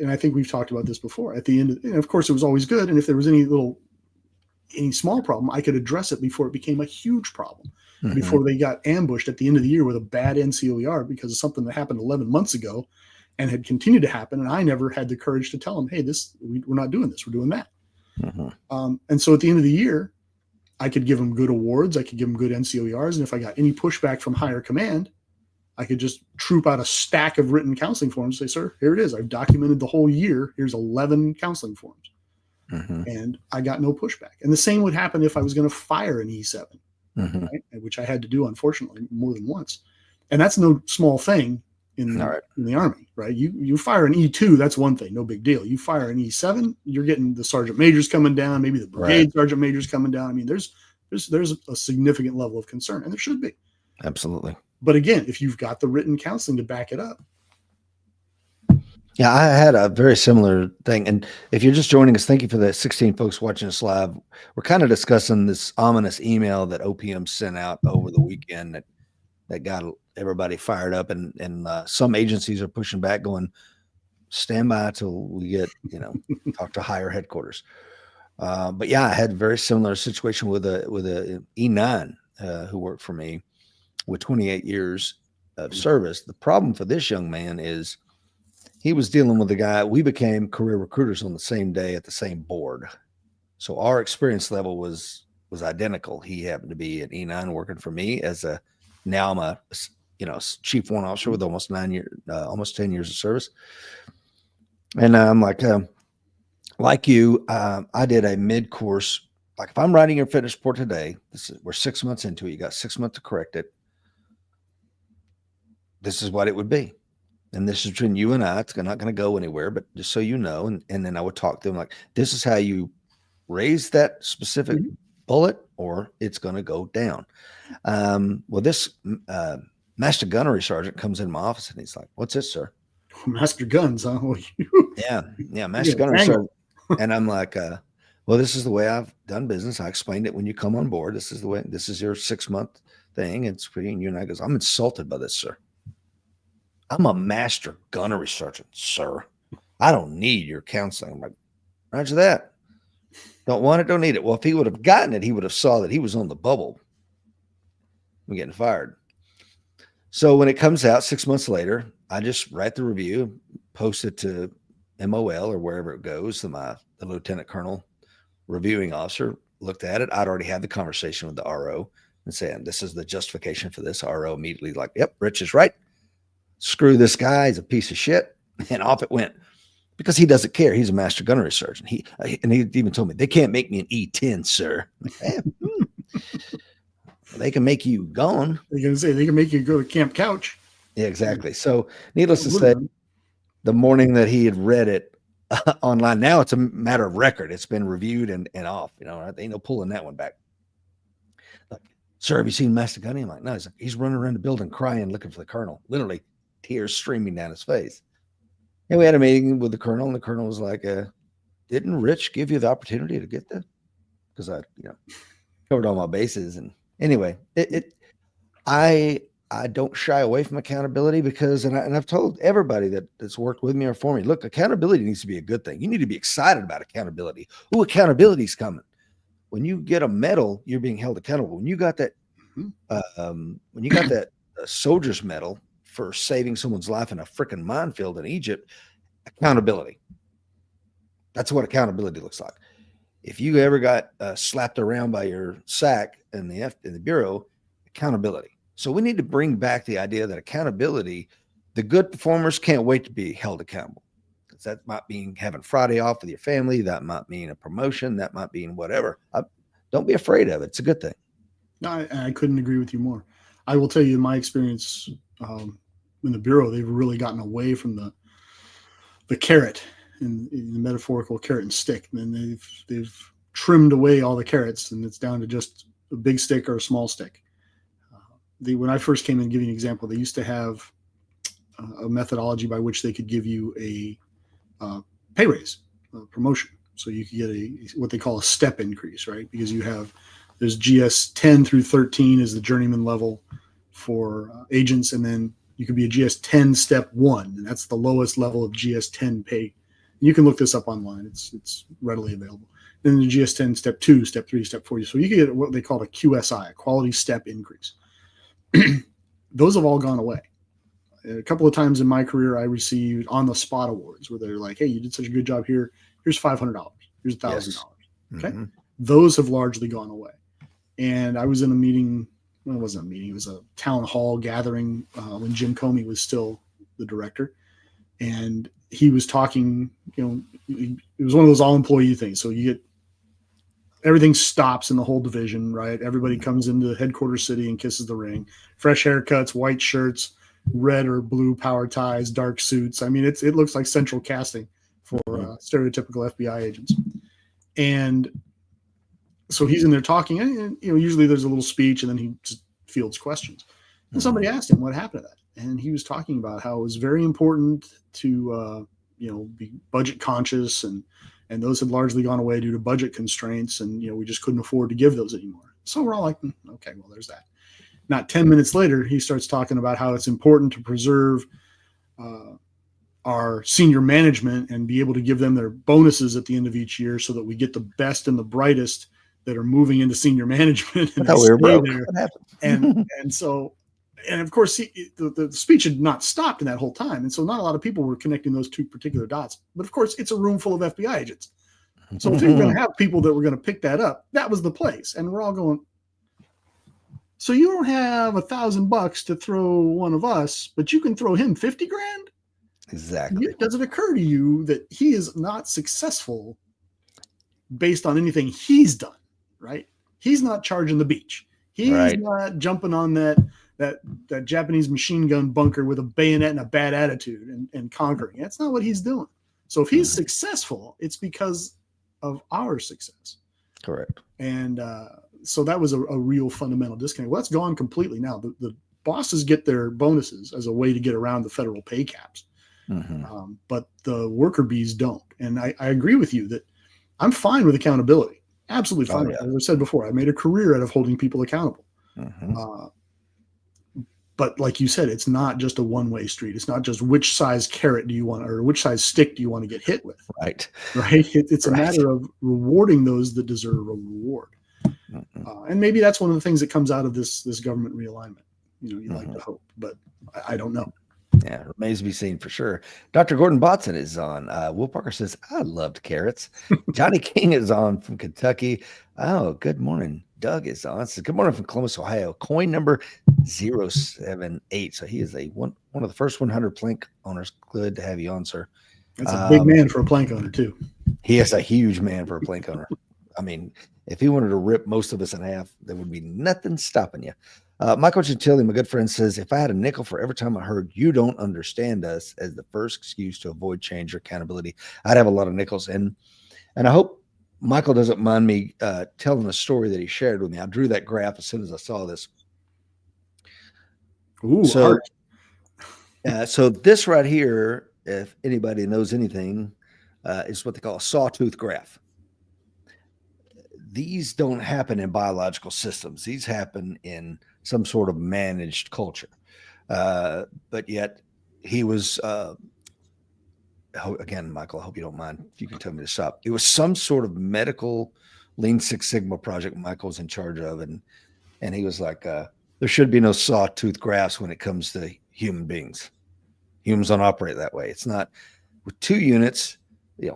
I think we've talked about this before. At the end, of course, it was always good. And if there was any small problem, I could address it before it became a huge problem. Mm-hmm. Before they got ambushed at the end of the year with a bad NCOER because of something that happened 11 months ago and had continued to happen. And I never had the courage to tell them, hey, we're not doing this. We're doing that. Mm-hmm. And so at the end of the year, I could give them good awards. I could give them good NCOERs. And if I got any pushback from higher command, I could just troop out a stack of written counseling forms and say, sir, here it is. I've documented the whole year. Here's 11 counseling forms. Mm-hmm. And I got no pushback. And the same would happen if I was going to fire an E7, mm-hmm. right? Which I had to do, unfortunately, more than once. And that's no small thing in the Army, right? You fire an E2, that's one thing, no big deal. You fire an E7, you're getting the sergeant majors coming down, maybe the brigade sergeant majors coming down. I mean, there's a significant level of concern, and there should be. Absolutely. But again, if you've got the written counseling to back it up. Yeah, I had a very similar thing. And if you're just joining us, thank you for the 16 folks watching us live. We're kind of discussing this ominous email that OPM sent out over the weekend that got everybody fired up, and some agencies are pushing back, going, stand by till we get, talk to higher headquarters. But yeah, I had a very similar situation with a E9 who worked for me with 28 years. of service. The problem for this young man is he was dealing with a guy. We became career recruiters on the same day at the same board. So our experience level was identical. He happened to be an E9 working for me now I'm a, chief warrant officer with almost 10 years of service. And I'm like you, I did a mid-course. Like if I'm writing your fitness report today, we're 6 months into it. You got 6 months to correct it. This is what it would be. And this is between you and I. It's not going to go anywhere, but just so you know. And then I would talk to them like, this is how you raise that specific bullet or it's going to go down. Well, this master gunnery sergeant comes in my office and he's like, what's this, sir? Master guns, huh? Yeah. Master gunnery sergeant. And I'm like, well, this is the way I've done business. I explained it when you come on board. This is the way, this is your 6 month thing. It's pretty, and you and I goes, I'm insulted by this, sir. I'm a master gunnery sergeant, sir. I don't need your counseling. I'm like, roger that. Don't want it, don't need it. Well, if he would have gotten it, he would have saw that he was on the bubble. I'm getting fired. So when it comes out 6 months later, I just write the review, post it to MOL or wherever it goes. The lieutenant colonel reviewing officer looked at it. I'd already had the conversation with the RO and saying, this is the justification for this. RO immediately like, yep, Rich is right. Screw this guy. He's a piece of shit. And off it went because he doesn't care. He's a master gunnery sergeant. He even told me they can't make me an E10, sir. They can make you gone. They can make you go to Camp Couch. Yeah, exactly. So needless to say, the morning that he had read it online, now it's a matter of record. It's been reviewed and off, right? They ain't no pulling that one back. Like, sir, have you seen Master Gunny? I'm like, no, he's running around the building crying, looking for the colonel, literally tears streaming down his face. And we had a meeting with the colonel, and the colonel was like, didn't Rich give you the opportunity to get that? Because I, covered all my bases. And anyway, I don't shy away from accountability because, and I've told everybody that's worked with me or for me, look, accountability needs to be a good thing. You need to be excited about accountability. Ooh, accountability's coming. When you get a medal, you're being held accountable. When you got that, soldier's medal for saving someone's life in a freaking minefield in Egypt, accountability. That's what accountability looks like. If you ever got slapped around by your SAC in the bureau, accountability. So we need to bring back the idea that accountability, the good performers can't wait to be held accountable. Because that might mean having Friday off with your family. That might mean a promotion. That might mean whatever. Don't be afraid of it. It's a good thing. No, I couldn't agree with you more. I will tell you, in my experience in the bureau, they've really gotten away from the carrot in the metaphorical carrot and stick. And then they've trimmed away all the carrots, and it's down to just a big stick or a small stick. When I first came in, giving an example, they used to have a methodology by which they could give you a pay raise, a promotion. So you could get what they call a step increase, right? Because there's GS 10 through 13 is the journeyman level for agents, and then you could be a GS 10 step 1, and that's the lowest level of GS 10 pay. You can look this up online; it's readily available. Then the GS 10 step 2, step 3, step 4. So you can get what they call a QSI, a quality step increase. Those have all gone away. A couple of times in my career, I received on-the-spot awards where they're like, hey, you did such a good job here. Here's $500. Here's $1,000. Yes. Okay. Mm-hmm. Those have largely gone away. And I was in a meeting. Well, it wasn't a meeting. It was a town hall gathering when Jim Comey was still the director. And he was talking, it was one of those all-employee things. So everything stops in the whole division, right? Everybody comes into the headquarters city and kisses the ring. Fresh haircuts, white shirts, red or blue power ties, dark suits. I mean, it looks like central casting for stereotypical FBI agents. And so he's in there talking, and usually there's a little speech, and then he just fields questions. And somebody asked him what happened to that, and he was talking about how it was very important to be budget conscious, and those had largely gone away due to budget constraints, and we just couldn't afford to give those anymore. So we're all like, okay, well, there's that. Not 10 minutes later, he starts talking about how it's important to preserve our senior management and be able to give them their bonuses at the end of each year so that we get the best and the brightest that are moving into senior management. And we were broke. What happened? And so And of course, the speech had not stopped in that whole time. And so not a lot of people were connecting those two particular dots. But of course, it's a room full of FBI agents. So if you were going to have people that were going to pick that up, that was the place. And we're all going, so you don't have $1,000 to throw one of us, but you can throw him 50 grand? Exactly. Does it occur to you that he is not successful based on anything he's done, right? He's not charging the beach. He's not jumping on that Japanese machine gun bunker with a bayonet and a bad attitude and conquering. That's not what he's doing. So if he's successful, it's because of our success. Correct. And so that was a real fundamental disconnect. Well, that's gone completely now. The bosses get their bonuses as a way to get around the federal pay caps. But the worker bees don't. And I agree with you that I'm fine with accountability. Absolutely fine. As I said before, I made a career out of holding people accountable. But like you said, it's not just a one-way street. It's not just which size carrot do you want, or which size stick do you want to get hit with. Right. It's a matter of rewarding those that deserve a reward. And maybe that's one of the things that comes out of this government realignment. You like to hope, but I don't know. Yeah, remains to be seen for sure. Dr. Gordon Botson is on. Will Parker says, I loved carrots. Johnny King is on from Kentucky. Oh, good morning. Doug is on. Says, good morning from Columbus, Ohio. Coin number 078. So he is one of the first 100 plank owners. Good to have you on, sir. That's a big man for a plank owner, too. He is a huge man for a plank owner. I mean, if he wanted to rip most of us in half, there would be nothing stopping you. Michael Gentili, my good friend, says, if I had a nickel for every time I heard you don't understand us as the first excuse to avoid change or accountability, I'd have a lot of nickels. And I hope Michael doesn't mind me telling a story that he shared with me. I drew that graph as soon as I saw this. Ooh, so this right here, if anybody knows anything, is what they call a sawtooth graph. These don't happen in biological systems. These happen in some sort of managed culture. But yet he was, again, Michael, I hope you don't mind if you can tell me to stop. It was some sort of medical Lean Six Sigma project Michael's in charge of. And he was like, there should be no sawtooth graphs when it comes to human beings. Humans don't operate that way. It's not with 2 units,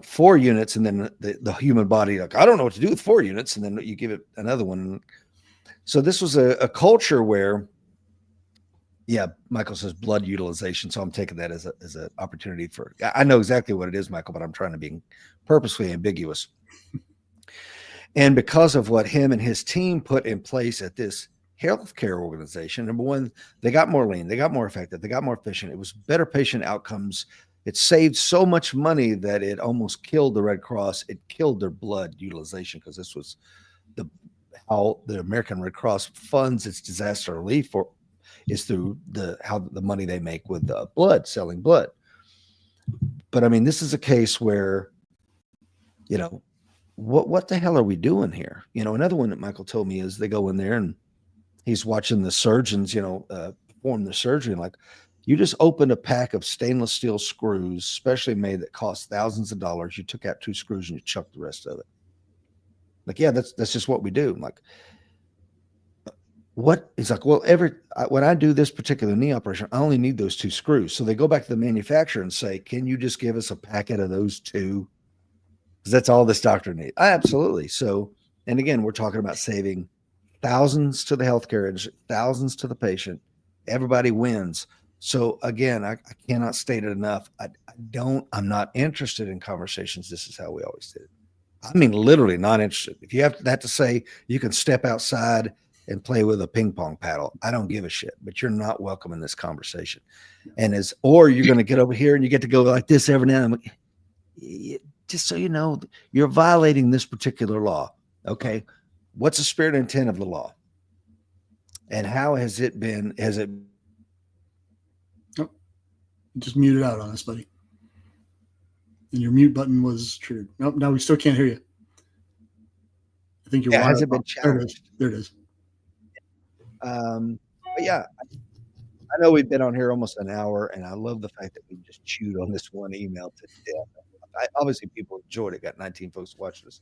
4 units, and then the human body, like, I don't know what to do with 4 units. And then you give it another one. So this was a culture where, Michael says blood utilization. So I'm taking that as an opportunity I know exactly what it is, Michael, but I'm trying to be purposefully ambiguous. And because of what him and his team put in place at this healthcare organization, number one, they got more lean, they got more effective, they got more efficient. It was better patient outcomes. It saved so much money that it almost killed the Red Cross. It killed their blood utilization, because this was how the American Red Cross funds its disaster relief is through how the money they make with blood, selling blood. But I mean, this is a case where, what the hell are we doing here? Another one that Michael told me is they go in there and he's watching the surgeons, perform the surgery, and like, you just opened a pack of stainless steel screws, specially made, that cost thousands of dollars. You took out 2 screws and you chucked the rest of it. Like, yeah, that's just what we do. I'm like, what? He's like, well, when I do this particular knee operation, I only need those 2 screws. So they go back to the manufacturer and say, can you just give us a packet of those 2? Because that's all this doctor needs. Absolutely. So, and again, we're talking about saving thousands to the healthcare industry, thousands to the patient. Everybody wins. So again, I cannot state it enough. I'm not interested in conversations. This is how we always did it. I mean, literally not interested. If you have that to say, you can step outside and play with a ping pong paddle, I don't give a shit, but you're not welcome in this conversation. Or you're going to get over here and you get to go like this every now and then. Just so you know, you're violating this particular law. Okay. What's the spirit and intent of the law? And how has it been? Just muted out on us, buddy. And your mute button was triggered. Nope, now we still can't hear you. I think you're has it been challenged? There it is. But yeah, I know we've been on here almost an hour, and I love the fact that we just chewed on this one email to death. Obviously, people enjoyed it. Got 19 folks watching us.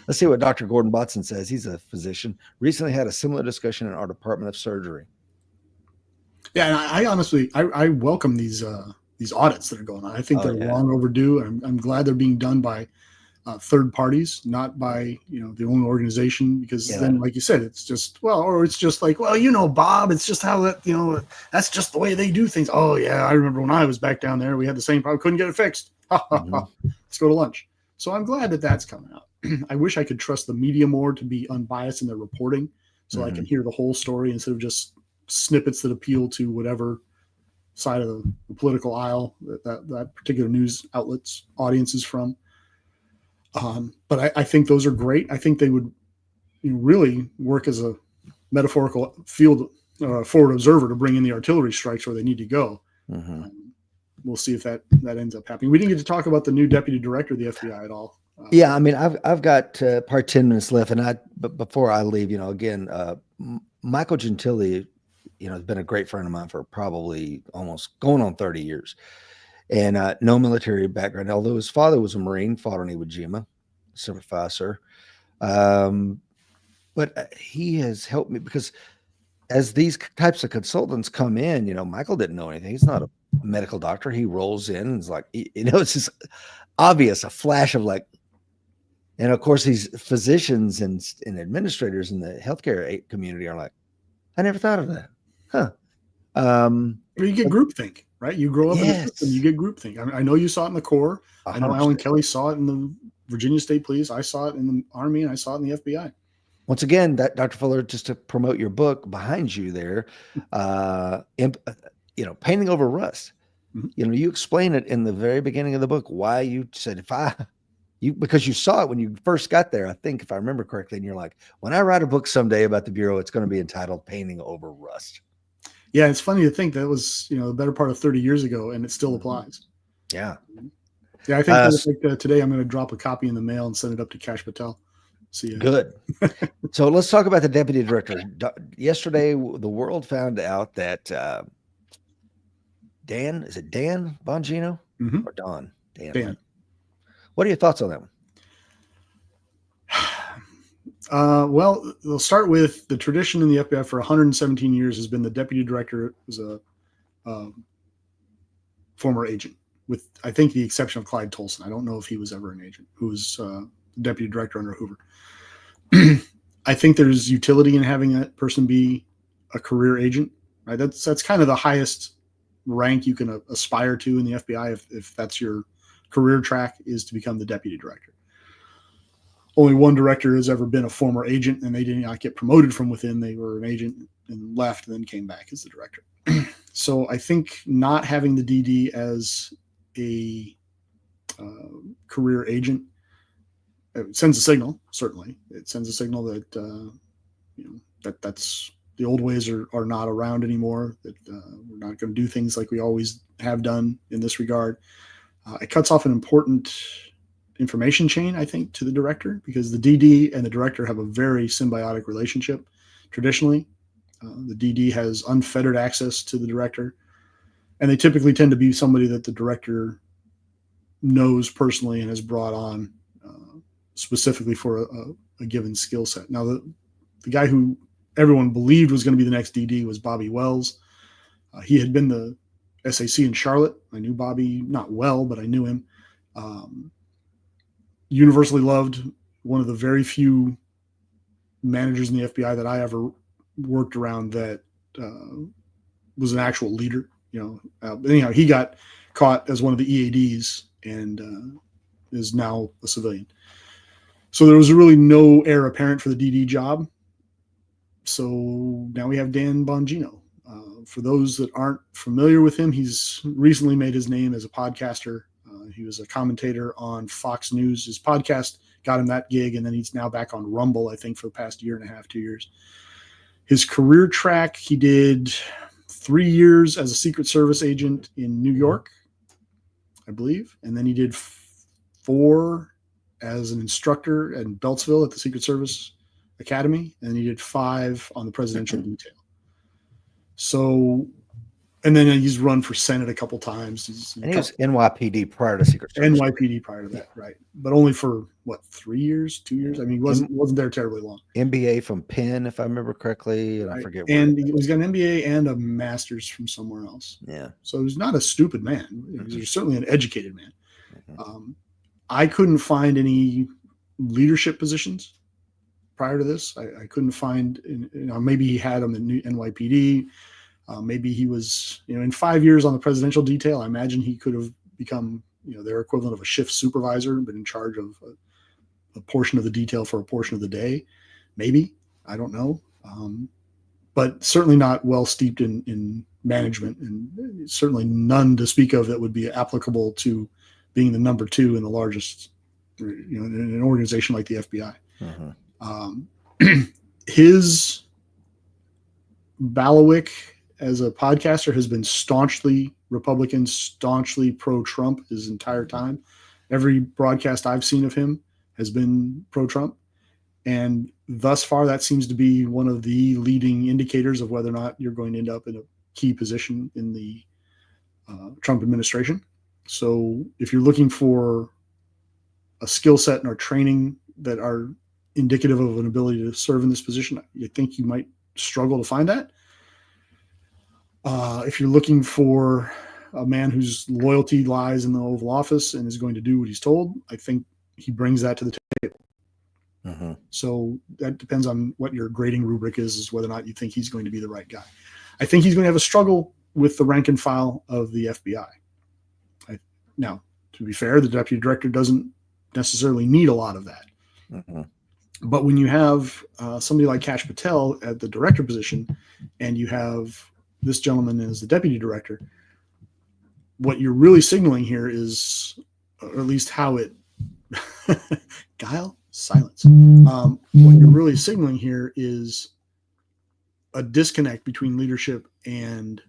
Let's see what Dr. Gordon Botson says. He's a physician. Recently had a similar discussion in our Department of Surgery. Yeah, and I honestly, I welcome these audits that are going on. I think Oh, they're yeah. long overdue. I'm glad they're being done by third parties, not by the own organization, because Yeah. then, like you said, it's just or it's just like, well, Bob, it's just how that that's just the way they do things. Oh yeah, I remember when I was back down there, we had the same problem, couldn't get it fixed. Mhm. Let's go to lunch. So I'm glad that that's coming out. I wish I could trust the media more to be unbiased in their reporting, so I can Mhm. hear the whole story instead of just snippets that appeal to whatever side of the political aisle that particular news outlet's audience is from. But I think those are great. I think they would really work as a metaphorical field forward observer to bring in the artillery strikes where they need to go. Mhm. We'll see if that ends up happening. We didn't get to talk about the new deputy director of the FBI at all. Yeah, I mean, I've got probably 10 minutes left, and but before I leave, again, Michael Gentili, has been a great friend of mine for probably almost going on 30 years, and no military background. Although his father was a Marine, fought on Iwo Jima, Semper Sir. But he has helped me because as these types of consultants come in, Michael didn't know anything. He's not a medical doctor. He rolls in and is like, it's just obvious, a flash of like. And of course, these physicians and administrators in the healthcare community are like, I never thought of that. Huh. You get But groupthink, right? You grow up in the system, you yes, get groupthink. I know you saw it in the Corps. I know Alan 100%. Kelly saw it in the Virginia State Police. I saw it in the Army, and I saw it in the FBI. Once again, that Dr. Fuller, just to promote your book behind you there, painting over rust. Mhm. You explain it in the very beginning of the book why you said because you saw it when you first got there, I think, if I remember correctly, and you're like, when I write a book someday about the Bureau, it's going to be entitled Painting Over Rust. Yeah, it's funny to think that was the better part of 30 years ago, and it still Mhm. applies. Yeah. Yeah, I think that today I'm going to drop a copy in the mail and send it up to Cash Patel. See ya. Good. So let's talk about the deputy director. Yesterday, the world found out that is it Dan Bongino Mm-hmm. or Don? Dan. Dan. Right? What are your thoughts on that one? Well, we'll start with the tradition in the FBI for 117 years has been the deputy director was a former agent, with I think the exception of Clyde Tolson. I don't know if he was ever an agent, who was deputy director under Hoover. I think there's utility in having that person be a career agent. Right, that's kind of the highest rank you can aspire to in the FBI if that's your career track, is to become the deputy director. Only one director has ever been a former agent, and they did not get promoted from within. They were an agent and left, and then came back as the director. So I think not having the DD as a career agent, it sends a signal. Certainly, it sends a signal that that's the old ways are not around anymore. That we're not going to do things like we always have done in this regard. It cuts off an important information chain, I think, to the director, because the DD and the director have a very symbiotic relationship. Traditionally, the DD has unfettered access to the director, and they typically tend to be somebody that the director knows personally and has brought on specifically for a given skill set. Now, the guy who everyone believed was going to be the next DD was Bobby Wells. He had been the SAC in Charlotte. I knew Bobby not well, but I knew him. Universally loved, one of the very few managers in the FBI that I ever worked around that was an actual leader. Anyhow, he got caught as one of the EADs and is now a civilian. So there was really no heir apparent for the DD job. So now we have Dan Bongino. For those that aren't familiar with him, he's recently made his name as a podcaster. He was a commentator on Fox News. His podcast got him that gig, and then he's now back on Rumble, I think, for the past year and a half, 2 years. His career track, he did 3 years as a Secret Service agent in New York, I believe, and then he did 4 as an instructor in Beltsville at the Secret Service Academy, and he did 5 on the presidential detail. So And then he's run for Senate a couple times. And he was NYPD prior to Secret Service. NYPD prior to that, right? But only for what, 3 years, 2 years? I mean, he wasn't there terribly long. MBA from Penn, if I remember correctly, and I forget. And he's got an MBA and a master's from somewhere else. Yeah. So he's not a stupid man. He's certainly an educated man. I couldn't find any leadership positions prior to this. I couldn't find. Maybe he had them in NYPD. Maybe he was, in 5 years on the presidential detail. I imagine he could have become, their equivalent of a shift supervisor, been in charge of a portion of the detail for a portion of the day. Maybe, I don't know. But certainly not well steeped in management, and certainly none to speak of that would be applicable to being the number 2 in the largest, in an organization like the FBI. His Balawick as a podcaster has been staunchly Republican, staunchly pro-Trump his entire time. Every broadcast I've seen of him has been pro-Trump. And thus far, that seems to be one of the leading indicators of whether or not you're going to end up in a key position in the Trump administration. So if you're looking for a skill set and or training that are indicative of an ability to serve in this position, you think you might struggle to find that. If you're looking for a man whose loyalty lies in the Oval Office and is going to do what he's told, I think he brings that to the table. So that depends on what your grading rubric is whether or not you think he's going to be the right guy. I think he's going to have a struggle with the rank and file of the FBI. Now, to be fair, the deputy director doesn't necessarily need a lot of that. But when you have somebody like Kash Patel at the director position and you have this gentleman as the deputy director, what you're really signaling here is, or at least how it guile silence. What you're really signaling here is a disconnect between leadership and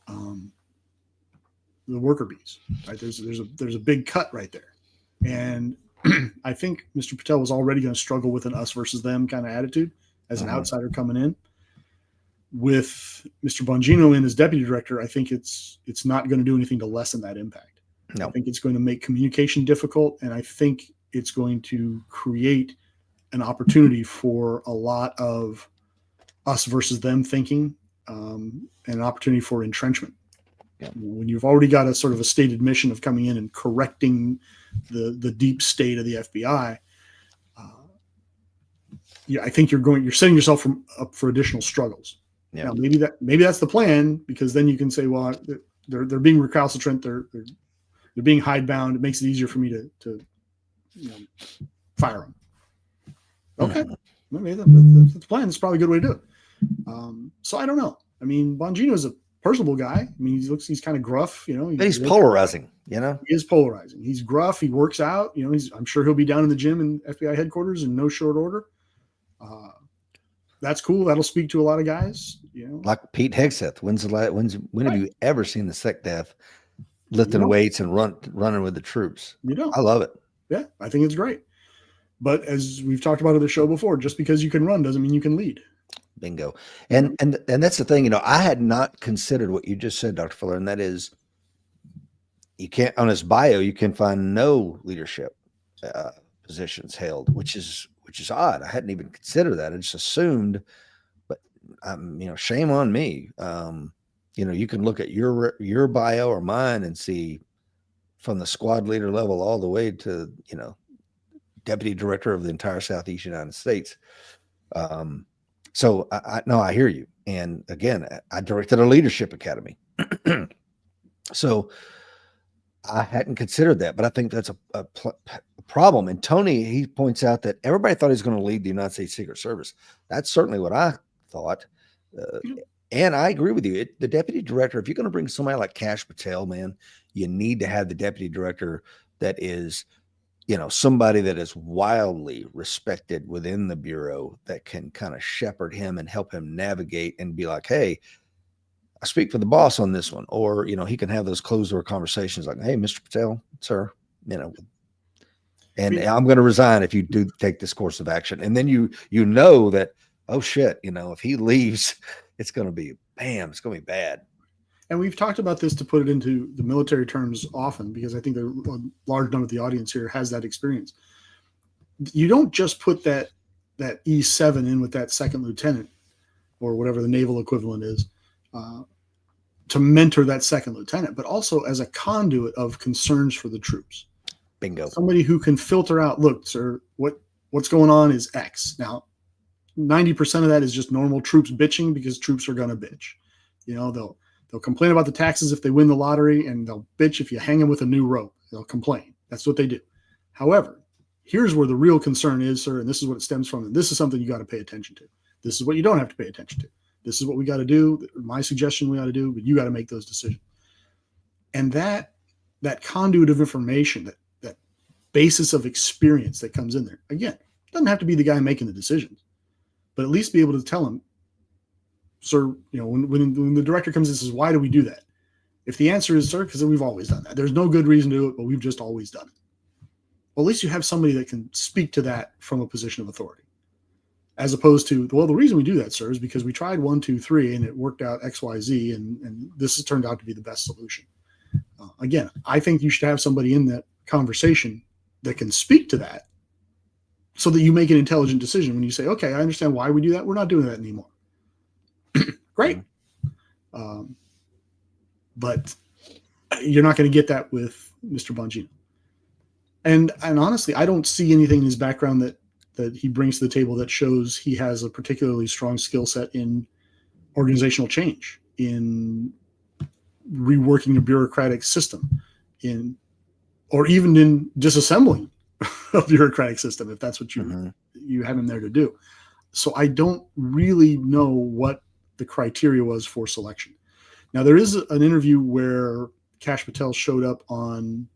the worker bees. Right? There's a big cut right there, and I think Mr. Patel was already going to struggle with an us versus them kind of attitude as an outsider coming in. With Mr. Bongino in as deputy director, I think it's not going to do anything to lessen that impact. No. I think it's going to make communication difficult, and I think it's going to create an opportunity for a lot of us versus them thinking, and an opportunity for entrenchment. Yeah. When you've already got a sort of a stated mission of coming in and correcting the deep state of the FBI, I think you're setting yourself up for additional struggles. Yeah. Now, maybe that's the plan, because then you can say, well, they're being recalcitrant, they're being hidebound. It makes it easier for me to fire them. Okay, maybe that's the plan. It's probably a good way to do it. So I don't know. I mean, Bongino is a personable guy. I mean, he's kind of gruff, But he's polarizing, He is polarizing. He's gruff. He works out. I'm sure he'll be down in the gym in FBI headquarters in no short order. That's cool. That'll speak to a lot of guys. Like Pete Hegseth. When have you ever seen the SecDef lifting weights and running with the troops? I love it. Yeah, I think it's great. But as we've talked about on the show before, just because you can run doesn't mean you can lead. Bingo. And that's the thing, I had not considered what you just said, Dr. Fuller, and that is, you can't, on his bio, you can find no leadership positions held, which is odd. I hadn't even considered that. I just assumed, but shame on me. You can look at your bio or mine and see from the squad leader level all the way to, deputy director of the entire Southeast United States. So I hear you. And again, I directed a leadership academy. So I hadn't considered that, but I think that's a problem. And Tony, he points out that everybody thought he was going to lead the United States Secret Service. That's certainly what I thought. And I agree with you. The deputy director, if you're going to bring somebody like Kash Patel, man, you need to have the deputy director that is, somebody that is wildly respected within the Bureau, that can kind of shepherd him and help him navigate and be like, hey, I speak for the boss on this one. Or, he can have those closed door conversations like, hey, Mr. Patel, sir, and I'm going to resign if you do take this course of action. And then you know that, oh shit, if he leaves, it's going to be, bam, it's going to be bad. And we've talked about this to put it into the military terms often, because I think a large number of the audience here has that experience. You don't just put that E7 in with that second lieutenant or whatever the naval equivalent is to mentor that second lieutenant, but also as a conduit of concerns for the troops. Bingo. Somebody who can filter out, look, sir, what's going on is X. Now, 90% of that is just normal troops bitching, because troops are going to bitch. They'll complain about the taxes if they win the lottery, and they'll bitch if you hang them with a new rope. They'll complain. That's what they do. However, here's where the real concern is, sir, and this is what it stems from, and this is something you got to pay attention to. This is what you don't have to pay attention to. This is what we got to do. My suggestion we got to do, but you got to make those decisions. And that conduit of information, that basis of experience that comes in there, again, doesn't have to be the guy making the decisions, but at least be able to tell him, sir, when the director comes in and says, why do we do that? If the answer is, sir, because we've always done that. There's no good reason to do it, but we've just always done it. Well, at least you have somebody that can speak to that from a position of authority, as opposed to, well, the reason we do that, sir, is because we tried 1, 2, 3 and it worked out X, Y, Z, and this has turned out to be the best solution. Again, I think you should have somebody in that conversation that can speak to that, so that you make an intelligent decision when you say, okay, I understand why we do that. We're not doing that anymore. Great. But you're not going to get that with Mr. Bongino. And honestly, I don't see anything in his background that he brings to the table that shows he has a particularly strong skill set in organizational change, in reworking a bureaucratic system, or even in disassembling a bureaucratic system, if that's what you have him there to do. So I don't really know what the criteria was for selection. Now, there is an interview where Kash Patel showed up on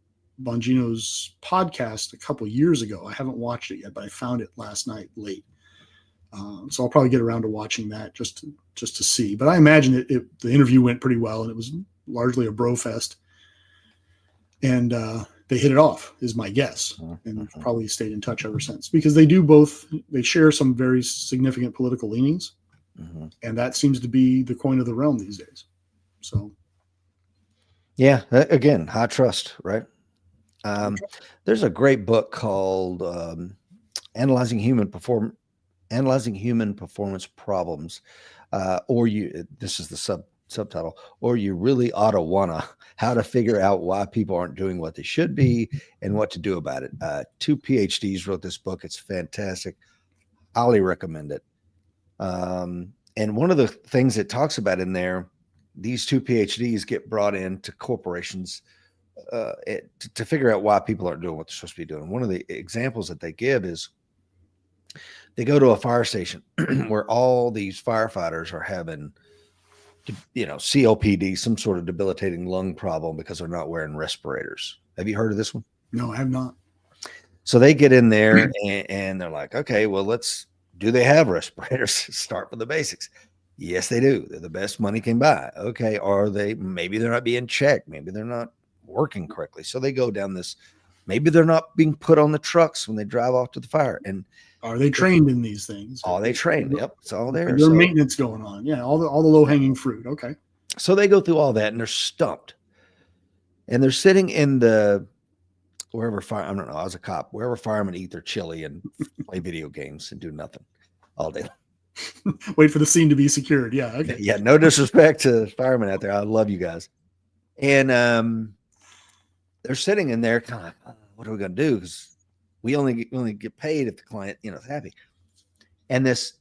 Bongino's podcast a couple years ago. I haven't watched it yet, but I found it last night late. So I'll probably get around to watching that just to see. But I imagine the interview went pretty well, and it was largely a bro fest. And they hit it off, is my guess, and probably stayed in touch ever since, because they share some very significant political leanings, and that seems to be the coin of the realm these days. So, yeah, again, high trust, right? There's a great book called Analyzing Human Performance Problems, this is the subtitle, or you really oughta wanna, how to figure out why people aren't doing what they should be and what to do about it. 2 PhDs wrote this book. It's fantastic. Highly recommend it. And one of the things it talks about in there, these 2 PhDs get brought into corporations to figure out why people aren't doing what they're supposed to be doing. One of the examples that they give is they go to a fire station where all these firefighters are having, COPD, some sort of debilitating lung problem, because they're not wearing respirators. Have you heard of this one? No, I have not. So they get in there and they're like, okay, well, do they have respirators? Start with the basics. Yes, they do. They're the best money can buy. Okay. Maybe they're not being checked. Maybe they're not working correctly. So they go down maybe they're not being put on the trucks when they drive off to the fire. And are they trained in these things? Are they trained? Yep. It's all there. There's maintenance going on. Yeah. All the low hanging fruit. Okay. So they go through all that and they're stumped, and they're sitting in wherever I was a cop, wherever firemen eat their chili and play video games and do nothing all day. Wait for the scene to be secured. Yeah. Okay. Yeah. No disrespect to firemen out there. I love you guys. And they're sitting in there kind of like, what are we going to do? Because we only get paid if the client, is happy. And this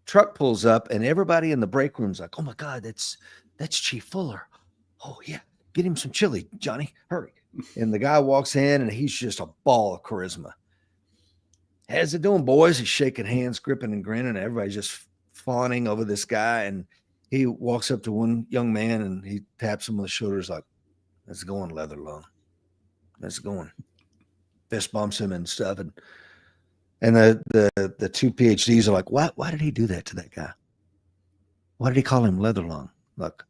truck pulls up, and everybody in the break room's like, oh my God, that's Chief Fuller. Oh yeah. Get him some chili, Johnny, hurry. And the guy walks in, and he's just a ball of charisma. How's it doing, boys? He's shaking hands, gripping and grinning. Everybody's just fawning over this guy. And he walks up to one young man, and he taps him on the shoulders like, "Let's go on, leather lung. Let's go on." Fist bumps him and stuff. And the 2 PhDs are like, why did he do that to that guy? Why did he call him leather lung? Like,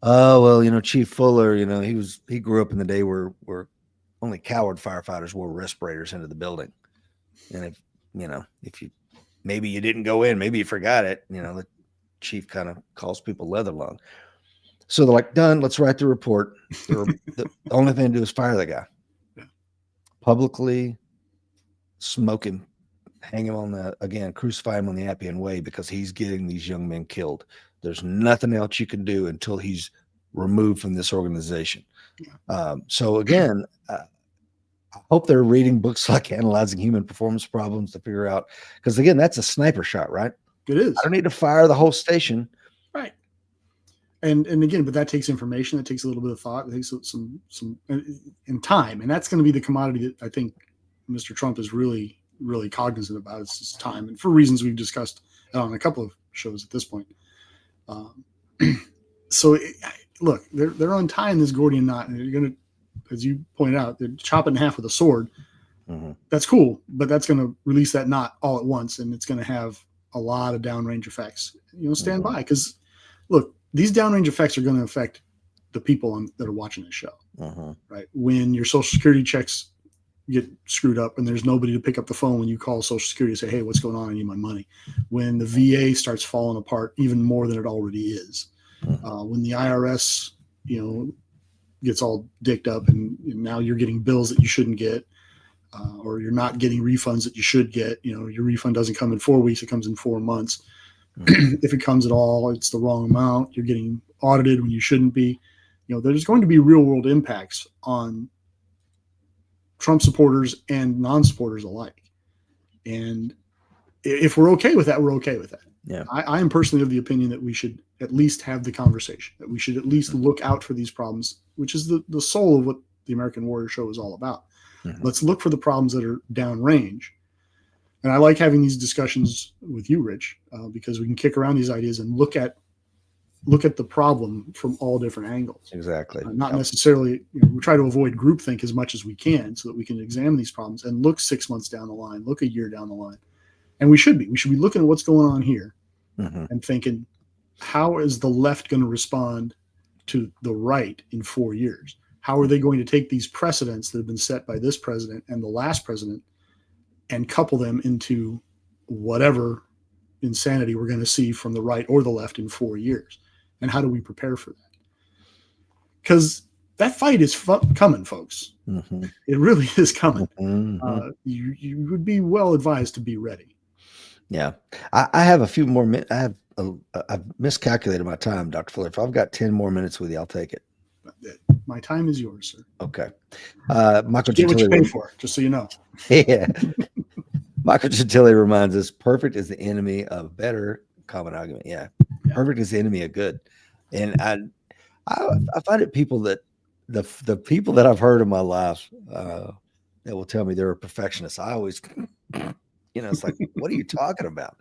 oh, well, Chief Fuller, he grew up in the day where only coward firefighters wore respirators into the building. And if maybe you didn't go in, maybe you forgot it, the chief kind of calls people leather lung. So they're like, done. Let's write the report. The only thing to do is fire the guy. Yeah. Publicly smoke him, hang him on crucify him on the Appian Way because he's getting these young men killed. There's nothing else you can do until he's removed from this organization. Yeah. So again, I hope they're reading books like Analyzing Human Performance Problems to figure out, because again, that's a sniper shot, right? It is. I don't need to fire the whole station. Right. And again, but that takes information. That takes a little bit of thought. It takes some and time. And that's going to be the commodity that I think Mr. Trump is really, really cognizant about. It's his time. And for reasons we've discussed on a couple of shows at this point. Look, they're untying this Gordian knot, and they're going to, as you pointed out, they're chopping in half with a sword. Mm-hmm. That's cool, but that's going to release that knot all at once, and it's going to have a lot of downrange effects. Stand by, because look, these downrange effects are going to affect the people that are watching this show. Right? When your Social Security checks get screwed up and there's nobody to pick up the phone when you call Social Security and say, hey, what's going on? I need my money. When the VA starts falling apart even more than it already is. When the IRS, gets all dicked up and now you're getting bills that you shouldn't get, or you're not getting refunds that you should get. Your refund doesn't come in 4 weeks, it comes in 4 months. If it comes at all, it's the wrong amount. You're getting audited when you shouldn't be. There's going to be real world impacts on Trump supporters and non-supporters alike. And if we're okay with that, we're okay with that. Yeah. I am personally of the opinion that we should at least have the conversation, that we should at least look out for these problems, which is the soul of what the American Warrior Show is all about. Let's look for the problems that are downrange. And I like having these discussions with you, Rich, because we can kick around these ideas and look at the problem from all different angles. Exactly. Not necessarily, we try to avoid groupthink as much as we can so that we can examine these problems and look 6 months down the line, look a year down the line. And we should be looking at what's going on here and thinking, how is the left going to respond to the right in 4 years? How are they going to take these precedents that have been set by this president and the last president and couple them into whatever insanity we're going to see from the right or the left in 4 years? And how do we prepare for that? Because that fight is coming, folks. It really is coming. You would be well advised to be ready. Yeah. I have a few more minutes. I've miscalculated my time, Dr. Fuller. If I've got 10 more minutes with you, I'll take it. My time is yours, sir. Okay. Michael Get what you Gentile, pay for, just so you know. Yeah. Michael Gentile reminds us, perfect is the enemy of better. Common argument. Yeah. Perfect is the enemy of good. And I find it people that the people that I've heard in my life that will tell me they're a perfectionist. I always, it's like, what are you talking about?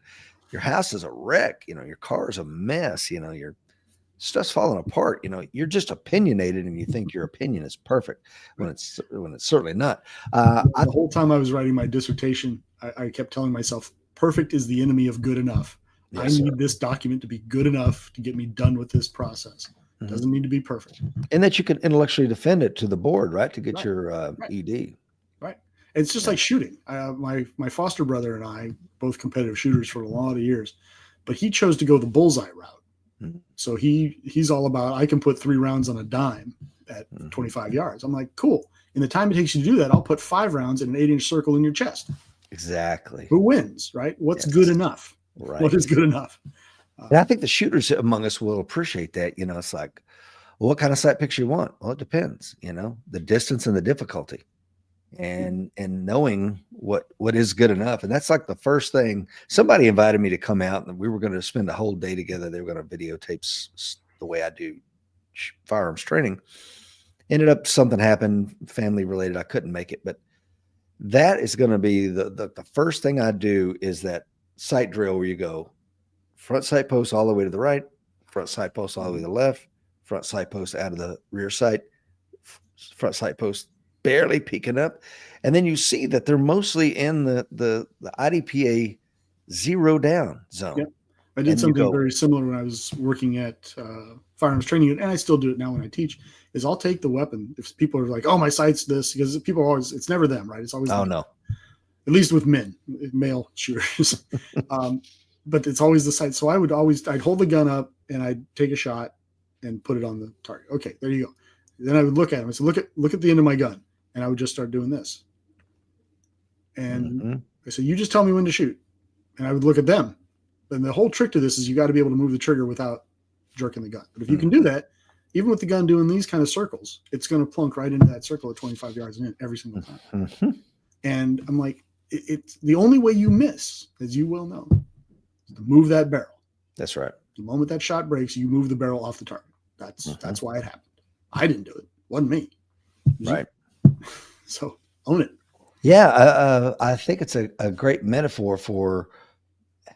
Your house is a wreck. Your car is a mess. Your stuff's falling apart. You're just opinionated and you think your opinion is perfect when it's certainly not. The whole time I was writing my dissertation, I kept telling myself, perfect is the enemy of good enough. Yes, I need this document to be good enough to get me done with this process. It doesn't need to be perfect. And that you can intellectually defend it to the board, right? To get your ED. Right. It's just like shooting. My foster brother and I, both competitive shooters for a lot of years, but he chose to go the bullseye route. So he's all about, I can put 3 rounds on a dime at 25 yards. I'm like, cool. In the time it takes you to do that, I'll put 5 rounds in an 8-inch circle in your chest. Exactly. Who wins, right? What's good enough? Right. What is good enough? And I think the shooters among us will appreciate that. It's like, well, what kind of sight picture you want? Well, it depends, the distance and the difficulty and knowing what is good enough. And that's like the first thing. Somebody invited me to come out and we were going to spend a whole day together. They were going to videotape the way I do firearms training. Ended up something happened, family related. I couldn't make it, but that is going to be the first thing I do is that sight drill where you go front sight post all the way to the right, front sight post all the way to the left, front sight post out of the rear sight, front sight post barely peeking up. And then you see that they're mostly in the IDPA 0 down zone. Yep. I did something very similar when I was working at firearms training, and I still do it now when I teach, is I'll take the weapon. If people are like, oh, my sight's this, because people are always, it's never them, right? It's always no. At least with male shooters. But it's always the sight. So I'd hold the gun up and I'd take a shot and put it on the target. Okay, there you go. Then I would look at him. I said, look at the end of my gun, and I would just start doing this. And I said, you just tell me when to shoot, and I would look at them. And the whole trick to this is you got to be able to move the trigger without jerking the gun. But if you can do that, even with the gun doing these kind of circles, it's going to plunk right into that circle at 25 yards in every single time. And I'm like, it's the only way you miss, as you well know, is to move that barrel. That's right. The moment that shot breaks, you move the barrel off the target. That's why it happened. I didn't do it. It wasn't me. Right. So own it. Yeah, I think it's a great metaphor for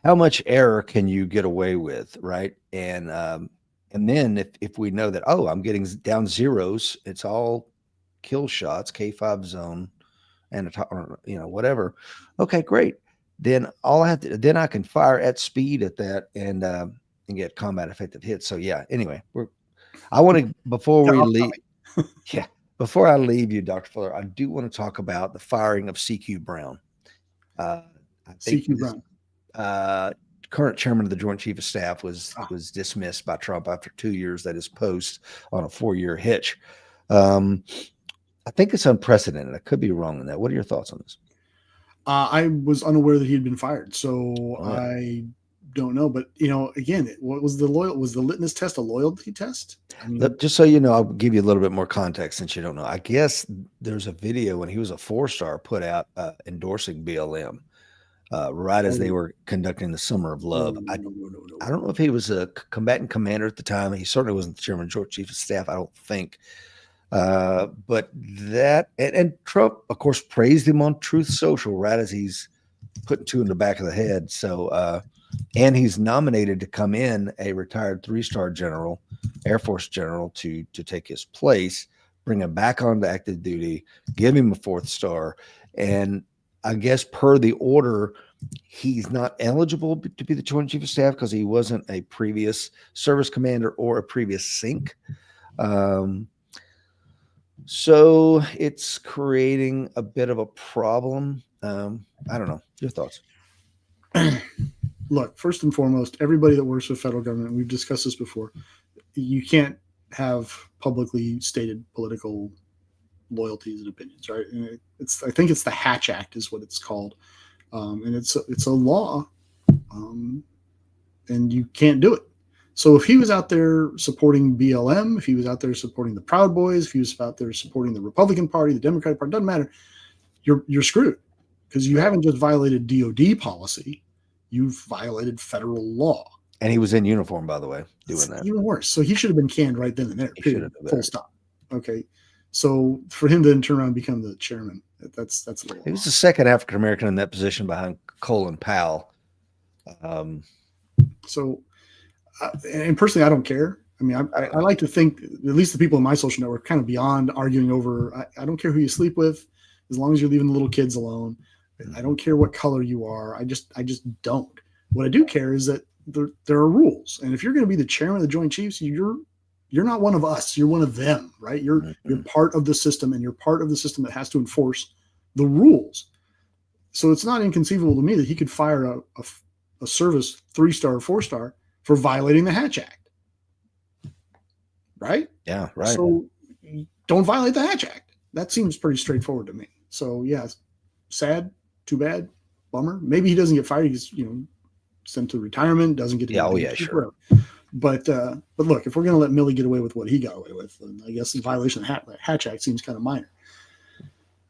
how much error can you get away with, right? And then if we know that, oh, I'm getting down zeros, it's all kill shots, K5 zone, and whatever. Okay, great. Then then I can fire at speed at that and get combat effective hits. So yeah. Anyway, I want to before we leave. Yeah. Before I leave you, Dr. Fuller, I do want to talk about the firing of CQ Brown. CQ Brown. Current chairman of the Joint Chief of Staff was dismissed by Trump after 2 years at his post on a 4-year hitch. I think it's unprecedented. I could be wrong on that. What are your thoughts on this? I was unaware that he had been fired, so I don't know. But again, what was the litmus test a loyalty test? I mean, just so you know, I'll give you a little bit more context since you don't know. I guess there's a video when he was a 4-star put out endorsing BLM. Right as they were conducting the Summer of Love. No. I don't know if he was a combatant commander at the time. He certainly wasn't the chairman, Joint Chief of Staff, I don't think. But that, and Trump, of course, praised him on Truth Social right as he's putting 2 in the back of the head. So, and he's nominated to come in a retired 3-star general, Air Force general, to take his place, bring him back onto active duty, give him a 4th star, and I guess per the order, he's not eligible to be the Joint Chief of Staff because he wasn't a previous service commander or a previous SINC. So it's creating a bit of a problem. I don't know. Your thoughts? Look, first and foremost, everybody that works with federal government, we've discussed this before, you can't have publicly stated political loyalties and opinions, right? And I think it's the Hatch Act is what it's called, and it's a law, and you can't do it. So if he was out there supporting BLM, if he was out there supporting the Proud Boys, if he was out there supporting the Republican Party, the Democratic Party, doesn't matter. You're screwed because you haven't just violated DOD policy, you've violated federal law. And he was in uniform, by the way, doing that. Even worse. So he should have been canned right then and there. Period. Full stop. Okay. So for him to then turn around and become the chairman, that's a little. He was the second African American in that position behind Colin Powell. And personally, I don't care. I mean, I like to think at least the people in my social network kind of beyond arguing over. I don't care who you sleep with, as long as you're leaving the little kids alone. I don't care what color you are. I just don't. What I do care is that there are rules, and if you're going to be the chairman of the Joint Chiefs, you're not one of us. You're one of them, right? You're part of the system, and you're part of the system that has to enforce the rules. So it's not inconceivable to me that he could fire a service 3-star or 4-star for violating the Hatch Act, right? Yeah, right. So don't violate the Hatch Act. That seems pretty straightforward to me. So yeah, sad, too bad, bummer. Maybe he doesn't get fired. He's sent to retirement, doesn't get to sure. But look, if we're going to let Milley get away with what he got away with, then I guess the violation of the Hatch Act seems kind of minor.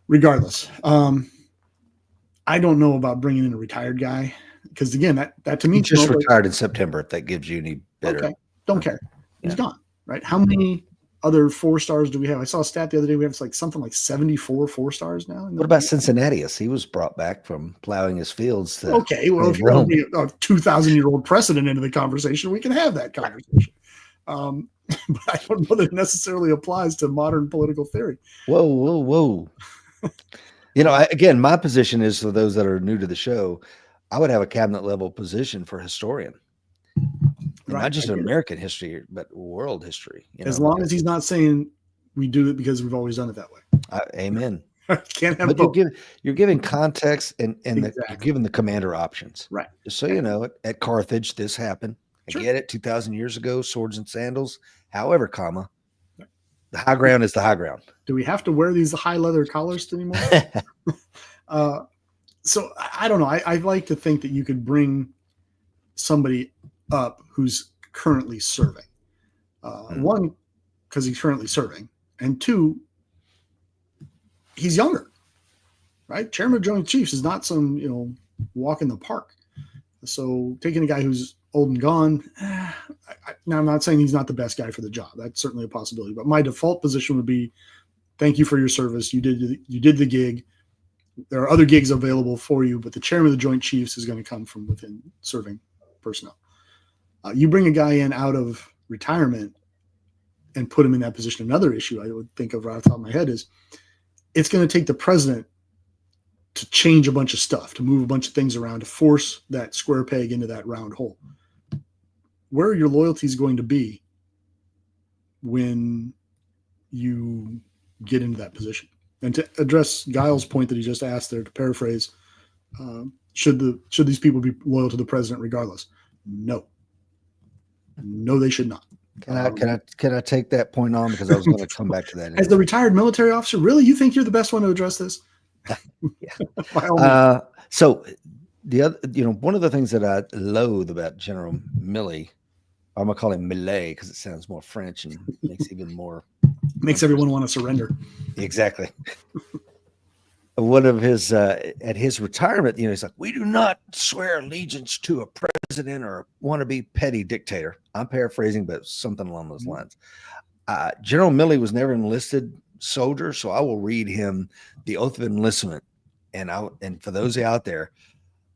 Regardless, I don't know about bringing in a retired guy because again, that to me he just retired in September. If that gives you any better, okay, don't care. He's gone. Right? How many other 4-stars do we have? I saw a stat the other day. We have something like 74 4-stars now. What about Cincinnatius? He was brought back from plowing his fields. Okay, well, if you want to bring a 2,000-year-old precedent into the conversation, we can have that conversation. But I don't know that it necessarily applies to modern political theory. Whoa. Again, my position is, for those that are new to the show, I would have a cabinet level position for historian. Right. Not just American history, but world history. As long as he's not saying we do it because we've always done it that way. Amen. Can't have both. You're giving context and exactly. you're giving the commander options. Right. Just so you know, at Carthage, this happened. I Sure. get it. 2,000 years ago, swords and sandals. However, comma, the high ground is the high ground. Do we have to wear these high leather collars anymore? So I don't know. I like to think that you could bring somebody up who's currently serving. One, because he's currently serving, and two, he's younger, right? Chairman of Joint Chiefs is not some walk in the park. So taking a guy who's old and gone. Now I'm not saying he's not the best guy for the job. That's certainly a possibility. But my default position would be, thank you for your service. You did the gig. There are other gigs available for you, but the chairman of the Joint Chiefs is going to come from within serving personnel. You bring a guy in out of retirement and put him in that position. Another issue I would think of right off the top of my head is it's going to take the president to change a bunch of stuff, to move a bunch of things around, to force that square peg into that round hole. Where are your loyalties going to be when you get into that position? And to address Giles' point that he just asked there, to paraphrase, should these people be loyal to the president regardless? No, they should not. Can I take that point on, because I was going to come back to that. As the retired military officer, really, you think you're the best one to address this? So the other, one of the things that I loathe about General Milley, I'm gonna call him Millet because it sounds more French and makes everyone want to surrender. Exactly. One of his at his retirement, he's like, we do not swear allegiance to a president or wannabe petty dictator. I'm paraphrasing, but something along those lines. General Milley was never an enlisted soldier, so I will read him the oath of enlistment. And for those out there,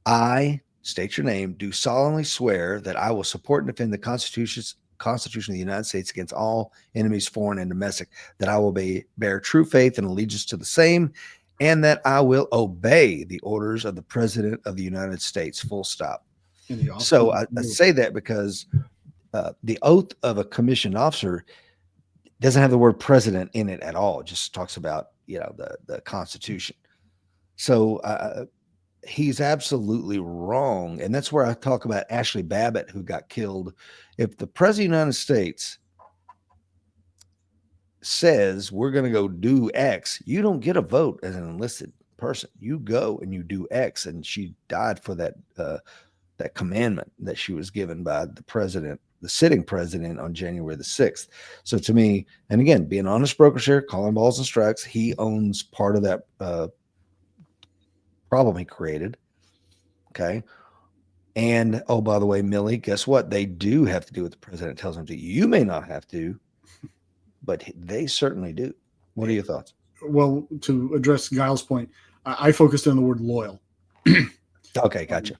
I state your name, do solemnly swear that I will support and defend the Constitution of the United States against all enemies, foreign and domestic, that I will bear true faith and allegiance to the same, and that I will obey the orders of the President of the United States, full stop. So I say that because the oath of a commissioned officer doesn't have the word president in it at all. It just talks about, the Constitution. So he's absolutely wrong. And that's where I talk about Ashley Babbitt, who got killed. If the president of the United States says we're going to go do X, you don't get a vote as an enlisted person. You go and you do X. And she died for that commandment that she was given by the sitting president on January the 6th. So to me, and again, being honest broker here, calling balls and strikes, he owns part of that problem he created. Okay. And oh, by the way, Millie, guess what? They do have to do what the president tells them to. You may not have to, but they certainly do. What are your thoughts? Well, to address Giles' point, I focused on the word loyal. Okay, gotcha.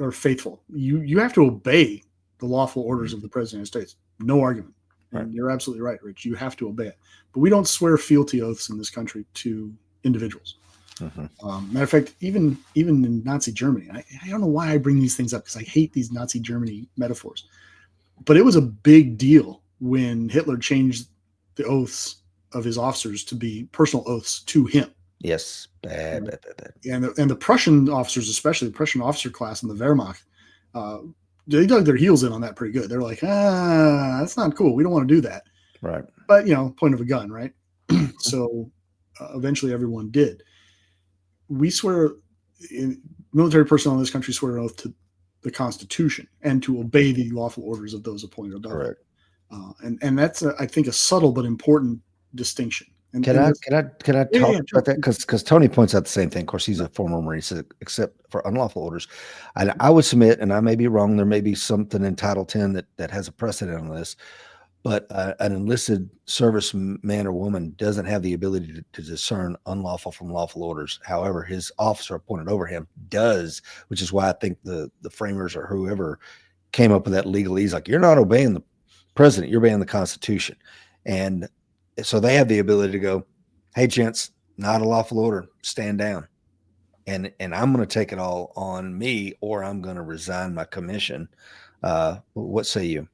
Or faithful. You have to obey the lawful orders of the president of the United States. No argument. Right. And you're absolutely right, Rich. You have to obey it. But we don't swear fealty oaths in this country to individuals. Mm-hmm. Matter of fact, even in Nazi Germany, I don't know why I bring these things up, because I hate these Nazi Germany metaphors. But it was a big deal when Hitler changed the oaths of his officers to be personal oaths to him. Yes, bad. And the Prussian officers, especially the Prussian officer class in the Wehrmacht, they dug their heels in on that pretty good. They're like, that's not cool. We don't want to do that. Right. But, point of a gun, right? So eventually everyone did. We swear, military personnel in this country swear an oath to the Constitution and to obey the lawful orders of those appointed above. Correct. And that's, I think, a subtle but important distinction. And can I talk about that? Because Tony points out the same thing. Of course, he's a former Marine. He says, except for unlawful orders. And I would submit, and I may be wrong, there may be something in Title 10 that has a precedent on this, but an enlisted service man or woman doesn't have the ability to discern unlawful from lawful orders. However, his officer appointed over him does, which is why I think the framers or whoever came up with that legalese, like, you're not obeying the president, you're obeying the Constitution. And so they have the ability to go, hey, gents, not a lawful order, stand down. And I'm going to take it all on me, or I'm going to resign my commission. What say you?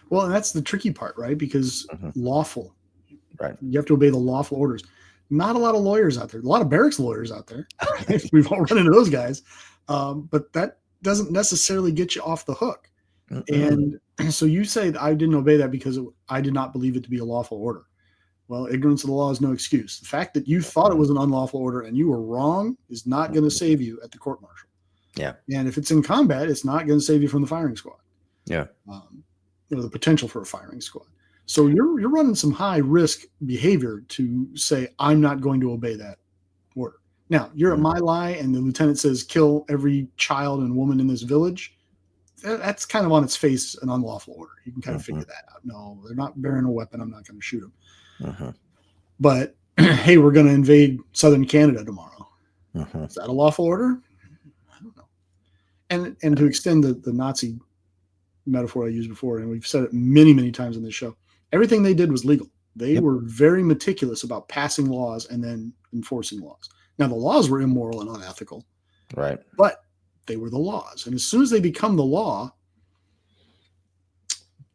Well, and that's the tricky part, right? Because lawful, right? You have to obey the lawful orders. Not a lot of lawyers out there. A lot of barracks lawyers out there. We've all run into those guys. But that doesn't necessarily get you off the hook. And so you say I didn't obey that because I did not believe it to be a lawful order. Well, ignorance of the law is no excuse. The fact that you thought it was an unlawful order and you were wrong is not going to save you at the court martial. Yeah. And if it's in combat, it's not going to save you from the firing squad. Yeah. The potential for a firing squad. So you're running some high risk behavior to say, I'm not going to obey that order. Now, you're at my lie and the lieutenant says, kill every child and woman in this village. That's kind of on its face an unlawful order. You can kind of figure that out. No, they're not bearing a weapon. I'm not going to shoot them. But hey, we're going to invade southern Canada tomorrow. Is that a lawful order? I don't know. And to extend the Nazi metaphor I used before, and we've said it many, many times in this show, everything they did was legal. They were very meticulous about passing laws and then enforcing laws. Now, the laws were immoral and unethical. Right. But they were the laws. And as soon as they become the law,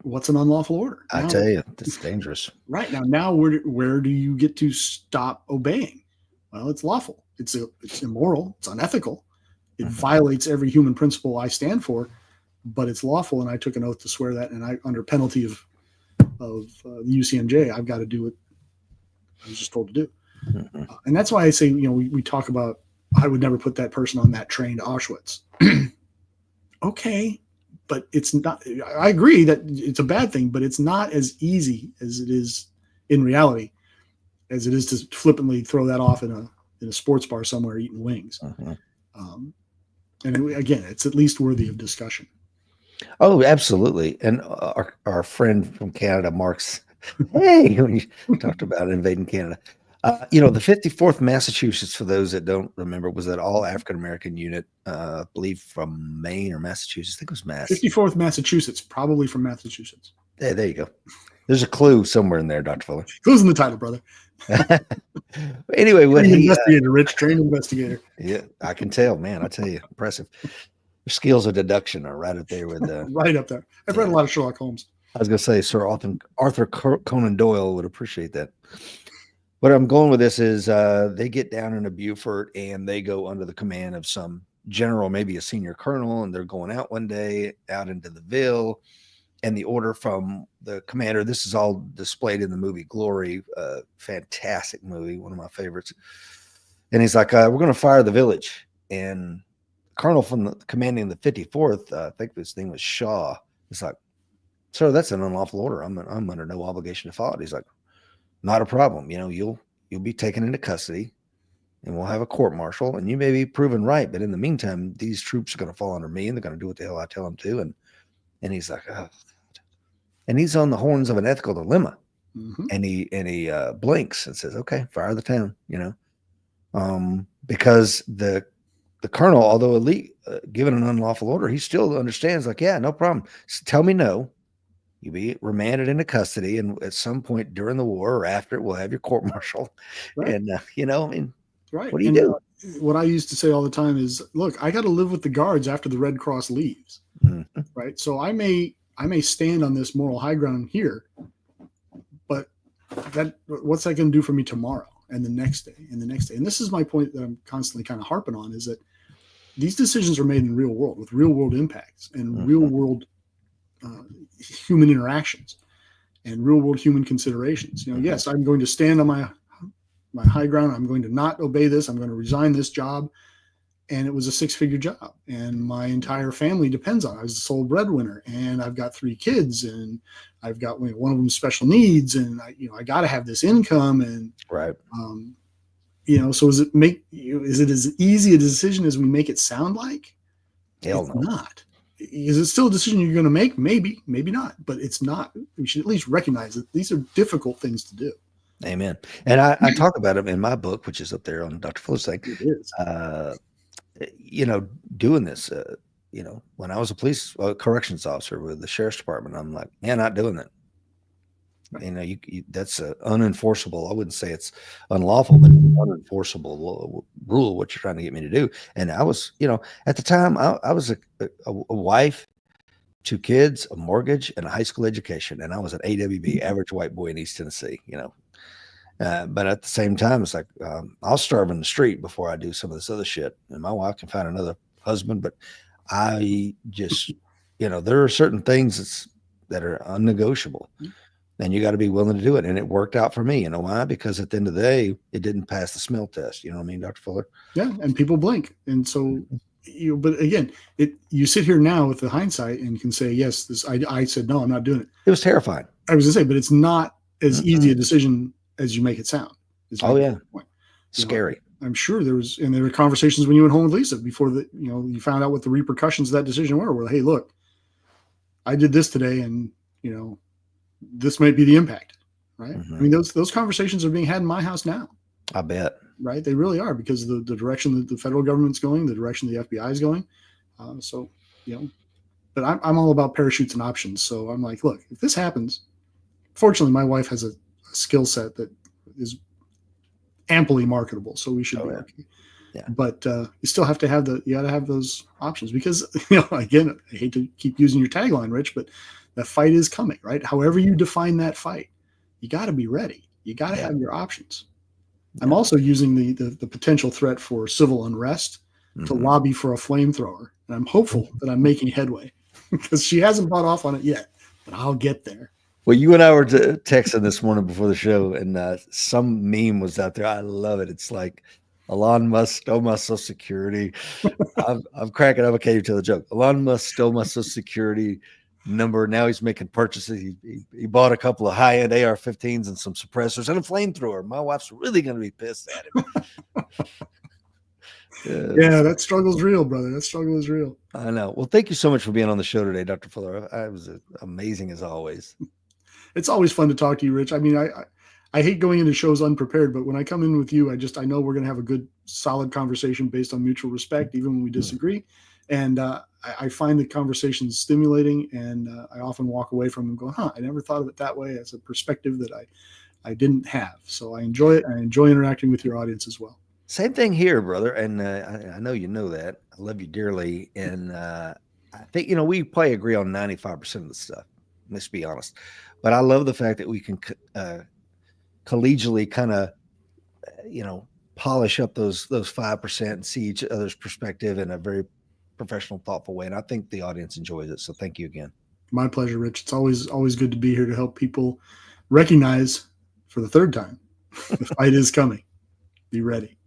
what's an unlawful order? I tell you, it's dangerous. Right. Now where do you get to stop obeying? Well, it's lawful. It's immoral. It's unethical. It violates every human principle I stand for, but it's lawful. And I took an oath to swear that. And I, under penalty of the UCMJ, I've got to do what I was just told to do. And that's why I say, we talk about, I would never put that person on that train to Auschwitz. Okay. But it's not, I agree that it's a bad thing, but it's not as easy as it is in reality, as it is to flippantly throw that off in a sports bar somewhere eating wings. And again, it's at least worthy of discussion. Oh, absolutely. And our friend from Canada, Mark's, hey, when you talked about invading Canada, the 54th Massachusetts, for those that don't remember, was that all African-American unit, I believe from Maine or Massachusetts. I think it was Mass. 54th Massachusetts, probably from Massachusetts. Yeah, there you go. There's a clue somewhere in there, Dr. Fuller. Clue's in the title, brother. Anyway, when investigator, Rich, trained investigator. Yeah, I can tell, man. I tell you, impressive. Your skills of deduction are right up there with right up there. I've read a lot of Sherlock Holmes. I was going to say, Sir Arthur Conan Doyle would appreciate that. What I'm going with this is they get down into Beaufort and they go under the command of some general, maybe a senior colonel, and they're going out one day out into the Ville, and the order from the commander, this is all displayed in the movie Glory, fantastic movie, one of my favorites. And he's like, we're going to fire the village. And colonel from commanding the 54th, I think his name was Shaw, is like, sir, that's an unlawful order. I'm under no obligation to follow it. He's like, not a problem. You'll be taken into custody and we'll have a court martial and you may be proven right. But in the meantime, these troops are going to fall under me and they're going to do what the hell I tell them to. And he's like, oh. And he's on the horns of an ethical dilemma. And he blinks and says, okay, fire the town, because the colonel, although given an unlawful order, he still understands like, yeah, no problem. Tell me no. You'll be remanded into custody, and at some point during the war or after it, we'll have your court martial. Right. And right. What do you do? What I used to say all the time is, look, I got to live with the guards after the Red Cross leaves, right? So I may stand on this moral high ground here, but what's that going to do for me tomorrow and the next day and the next day? And this is my point that I'm constantly kind of harping on, is that these decisions are made in real world with real world impacts and real world human interactions and real world human considerations. Yes, I'm going to stand on my high ground. I'm going to not obey this. I'm going to resign this job. And it was a 6-figure job and my entire family depends on it. I was the sole breadwinner and I've got 3 kids and I've got one of them special needs and I got to have this income and right. So is it as easy a decision as we make it sound like? Hell it's no. Not. Is it still a decision you're going to make? Maybe not, but it's not. We should at least recognize that these are difficult things to do. Amen. And I talk about them in my book, which is up there on Dr. Fuller's thing. It is. Doing this, when I was a police corrections officer with the sheriff's department, I'm like, man, not doing that. That's unenforceable. I wouldn't say it's unlawful, but unenforceable rule, what you're trying to get me to do. And I was, at the time I was a wife, 2 kids, a mortgage, and a high school education. And I was an AWB, average white boy in East Tennessee, but at the same time, it's like, I'll starve in the street before I do some of this other shit. And my wife can find another husband, but I just there are certain things that are unnegotiable, and you got to be willing to do it. And it worked out for me. You know why? Because at the end of the day, it didn't pass the smell test. You know what I mean, Dr. Fuller? Yeah, and people blink, and so but again, you sit here now with the hindsight and can say, yes, I said no, I'm not doing it. It was terrifying. I was gonna say, but it's not as easy a decision as you make it sound. Oh yeah, scary. I'm sure there were conversations when you went home with Lisa before you found out what the repercussions of that decision were. Where, hey, look, I did this today, and this might be the impact, right? I mean, those conversations are being had in my house now. I bet. Right, they really are, because of the direction that the federal government's going, the direction the FBI is going. But I'm all about parachutes and options. So I'm like, look, if this happens, fortunately, my wife has a skill set that is amply marketable, so we should be okay. Yeah. But you still have to have those options, because again, I hate to keep using your tagline, Rich, but that fight is coming, right? However you define that fight, you got to be ready. You got to have your options. I'm also using the potential threat for civil unrest to lobby for a flamethrower, and I'm hopeful that I'm making headway, because she hasn't bought off on it yet, but I'll get there. Well, you and I were texting this morning before the show, and some meme was out there. I love it. It's like, Elon Musk stole my Social Security. I'm cracking up. I can't even tell the joke. Elon Musk stole my Social Security number. Now he's making purchases. He bought a couple of high-end AR-15s and some suppressors and a flamethrower. My wife's really going to be pissed at him. Yeah, that struggle's real, brother. That struggle is real. I know. Well, thank you so much for being on the show today, Dr. Fuller. It was amazing as always. It's always fun to talk to you, Rich. I mean, I hate going into shows unprepared, but when I come in with you, I know we're going to have a good, solid conversation based on mutual respect, even when we disagree. And I find the conversations stimulating, and I often walk away from them going, I never thought of it that way, as a perspective that I didn't have. So I enjoy it. I enjoy interacting with your audience as well. Same thing here, brother. And I know you know that. I love you dearly. And I think, we probably agree on 95% of the stuff. Let's be honest. But I love the fact that we can collegially kind of, polish up those 5% and see each other's perspective in a very professional, thoughtful way. And I think the audience enjoys it. So thank you again. My pleasure, Rich. It's always good to be here to help people recognize, for the third time, the fight is coming. Be ready.